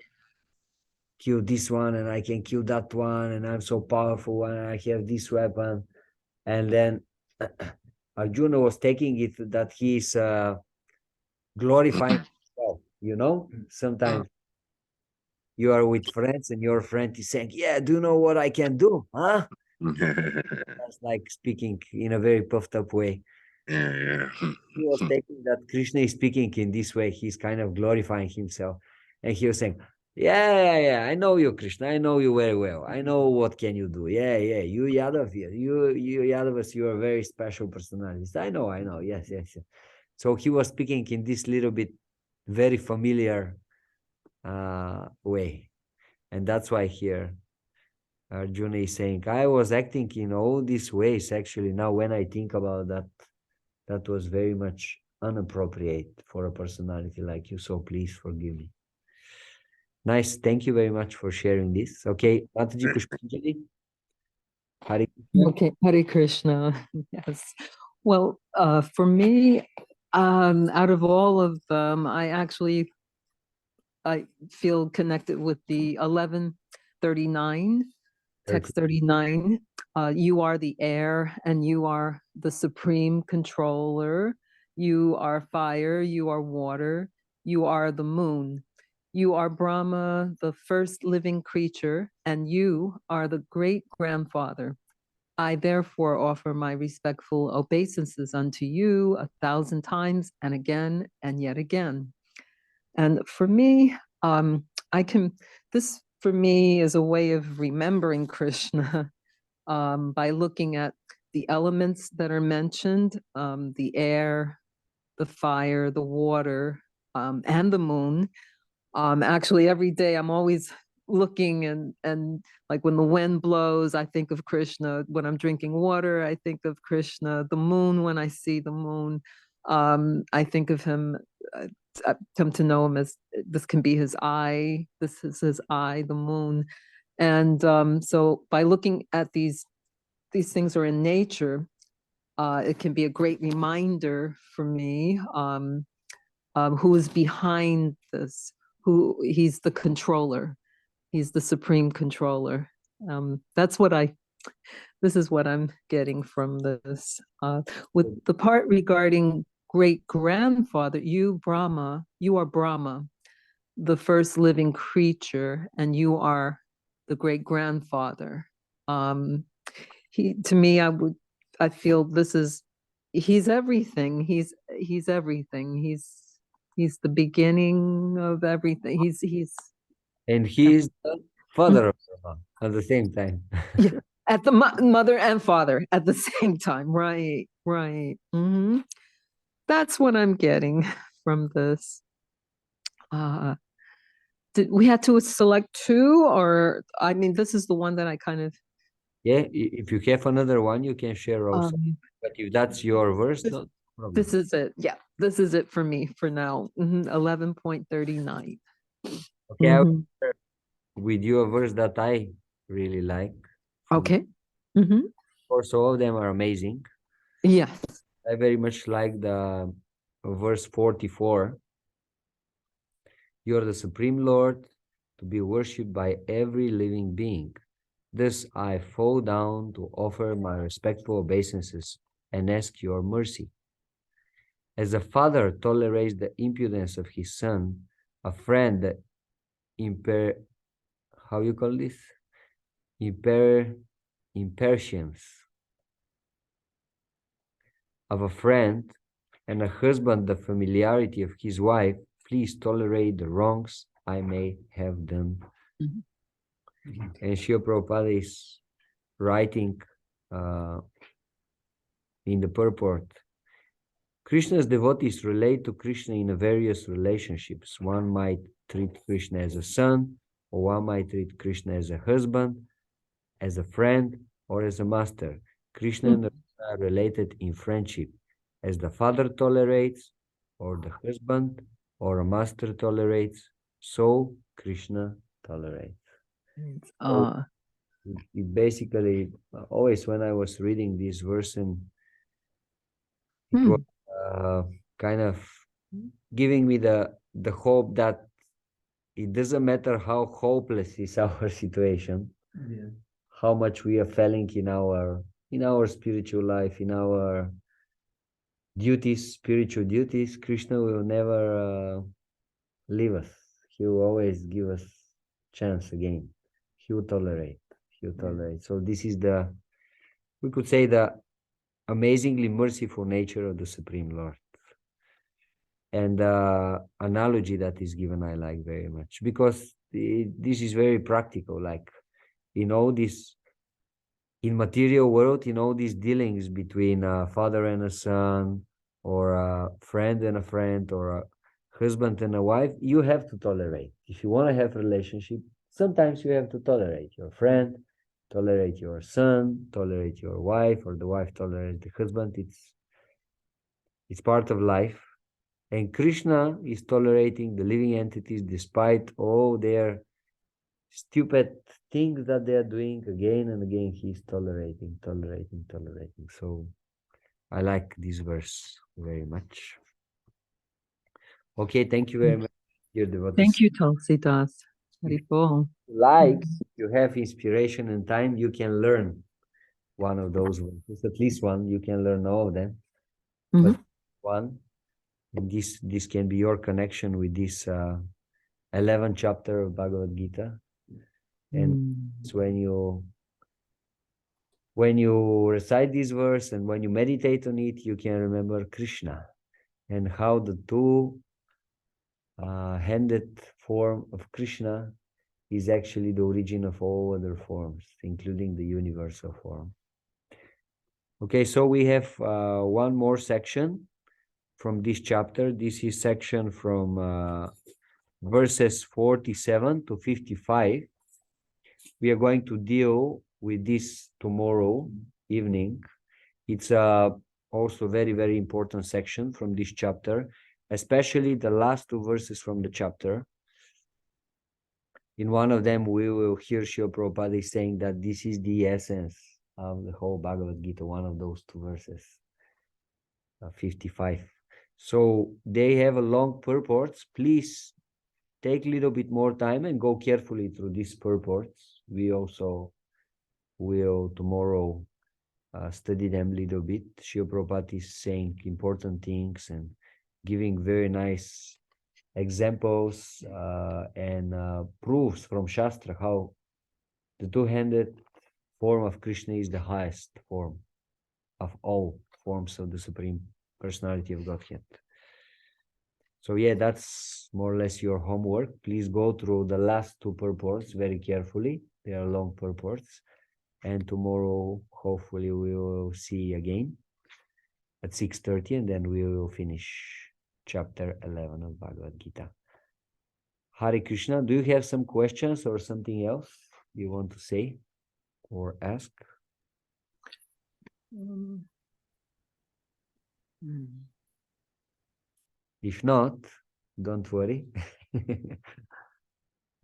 kill this one and I can kill that one, and I'm so powerful and I have this weapon. And then Arjuna was taking it that he's glorifying himself, sometimes you are with friends and your friend is saying, yeah, do you know what I can do? Huh? That's like speaking in a very puffed up way. Yeah. He was taking that Krishna is speaking in this way. He's kind of glorifying himself. And he was saying, yeah, I know you, Krishna. I know you very well. I know what can you do. Yeah, you Yadav here. You Yadavas, you are very special personalities. I know. Yes. So he was speaking in this little bit very familiar way. And that's why here Arjuna is saying, I was acting in all these ways. Actually, now when I think about that, that was very much inappropriate for a personality like you. So please forgive me. Nice. Thank you very much for sharing this. Okay. Mataji Pushpanjali. Hare Krishna. Okay, Hare Krishna. Yes. Well, for me, out of all of them, I feel connected with the 1139, text 39. You are the air and you are the supreme controller. You are fire, you are water, you are the moon. You are Brahma, the first living creature, and you are the great grandfather. I therefore offer my respectful obeisances unto you 1,000 times and again and yet again. And for me, this for me is a way of remembering Krishna by looking at the elements that are mentioned, the air, the fire, the water, and the moon. Actually, every day I'm always looking and like when the wind blows, I think of Krishna. When I'm drinking water, I think of Krishna. The moon, when I see the moon, I think of him. I've come to know him as this can be his eye. This is his eye, the moon. And so by looking at these things are in nature, it can be a great reminder for me who is behind this, who he's the controller. He's the supreme controller. This is what I'm getting from this. With the part regarding great grandfather, you are Brahma, the first living creature, and you are the great grandfather. To me, I feel he's everything. He's everything. He's the beginning of everything. And he is the father of Brahma at the same time. Yeah, at the mother and father at the same time. Right. Mm-hmm. That's what I'm getting from this. Did we had to select two, or I mean, this is the one that I kind of. Yeah, if you have another one, you can share also. But if that's your verse, no problem. This is it. Yeah, this is it for me for now. 11.39. Okay, I will share with you a verse that I really like. Okay. Of course, all of them are amazing. Yes. I very much like the verse 44. You are the Supreme Lord, to be worshipped by every living being. Thus I fall down to offer my respectful obeisances and ask your mercy. As a father tolerates the impudence of his son, a friend the how you call this? Impertience of a friend, and a husband the familiarity of his wife, please tolerate the wrongs I may have done. And Srila Prabhupada is writing in the purport, Krishna's devotees relate to Krishna in various relationships. One might treat Krishna as a son, or one might treat Krishna as a husband, as a friend, or as a master. Krishna and Krishna are related in friendship, as the father tolerates, or the husband, or a master tolerates, so Krishna tolerates. It basically, always when I was reading this verse, and it was kind of giving me the hope that it doesn't matter how hopeless is our situation, how much we are failing in our spiritual life, in our duties, spiritual duties, Krishna will never leave us. He will always give us chance again. He will tolerate. So this is we could say the amazingly merciful nature of the Supreme Lord. And the analogy that is given, I like very much, because this is very practical. Like in all this, in material world, in all these dealings between a father and a son, or a friend and a friend, or a husband and a wife, you have to tolerate. If you want to have a relationship, sometimes you have to tolerate your friend, tolerate your son, tolerate your wife, or the wife tolerates the husband. It's part of life. And Krishna is tolerating the living entities despite all their stupid things that they are doing again and again. He's tolerating. So I like this verse very much. Okay, thank you very much, dear devotees. Thank you, Tulsidas. Haribol. Like, you have inspiration and time, you can learn one of those verses, at least one. You can learn all of them, but one, and this can be your connection with this 11th chapter of Bhagavad-gita. And it's when you recite this verse and when you meditate on it, you can remember Krishna and how the two-handed form of Krishna is actually the origin of all other forms, including the universal form. Okay, so we have one more section from this chapter. This is section from verses 47 to 55. We are going to deal with this tomorrow evening. It's also very, very important section from this chapter, especially the last two verses from the chapter. In one of them, we will hear Srila Prabhupada saying that this is the essence of the whole Bhagavad Gita, one of those two verses, 55. So they have a long purports. Please take a little bit more time and go carefully through these purports. We also will tomorrow study them a little bit. Srila Prabhupada is saying important things and giving very nice examples and proofs from Shastra how the two-handed form of Krishna is the highest form of all forms of the Supreme Personality of Godhead. So yeah, that's more or less your homework. Please go through the last two purports very carefully. They are long purports. And tomorrow, hopefully, we will see again at 6:30, and then we will finish chapter 11 of Bhagavad Gita. Hare Krishna, do you have some questions or something else you want to say or ask? If not, don't worry.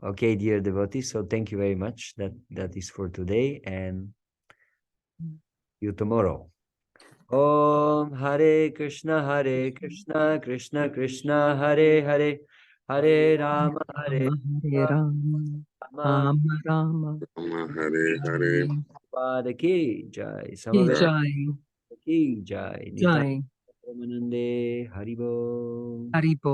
Okay, dear devotees, so thank you very much. That is for today, and you tomorrow. Om Hare Krishna, Krishna Krishna, Hare Hare, Hare Rama, Hare Rama, Rama. Hare Hare. Pada ki jai, Ki Samaveta jai, ki jai, jai, Ramanande, Haribo. Haribo.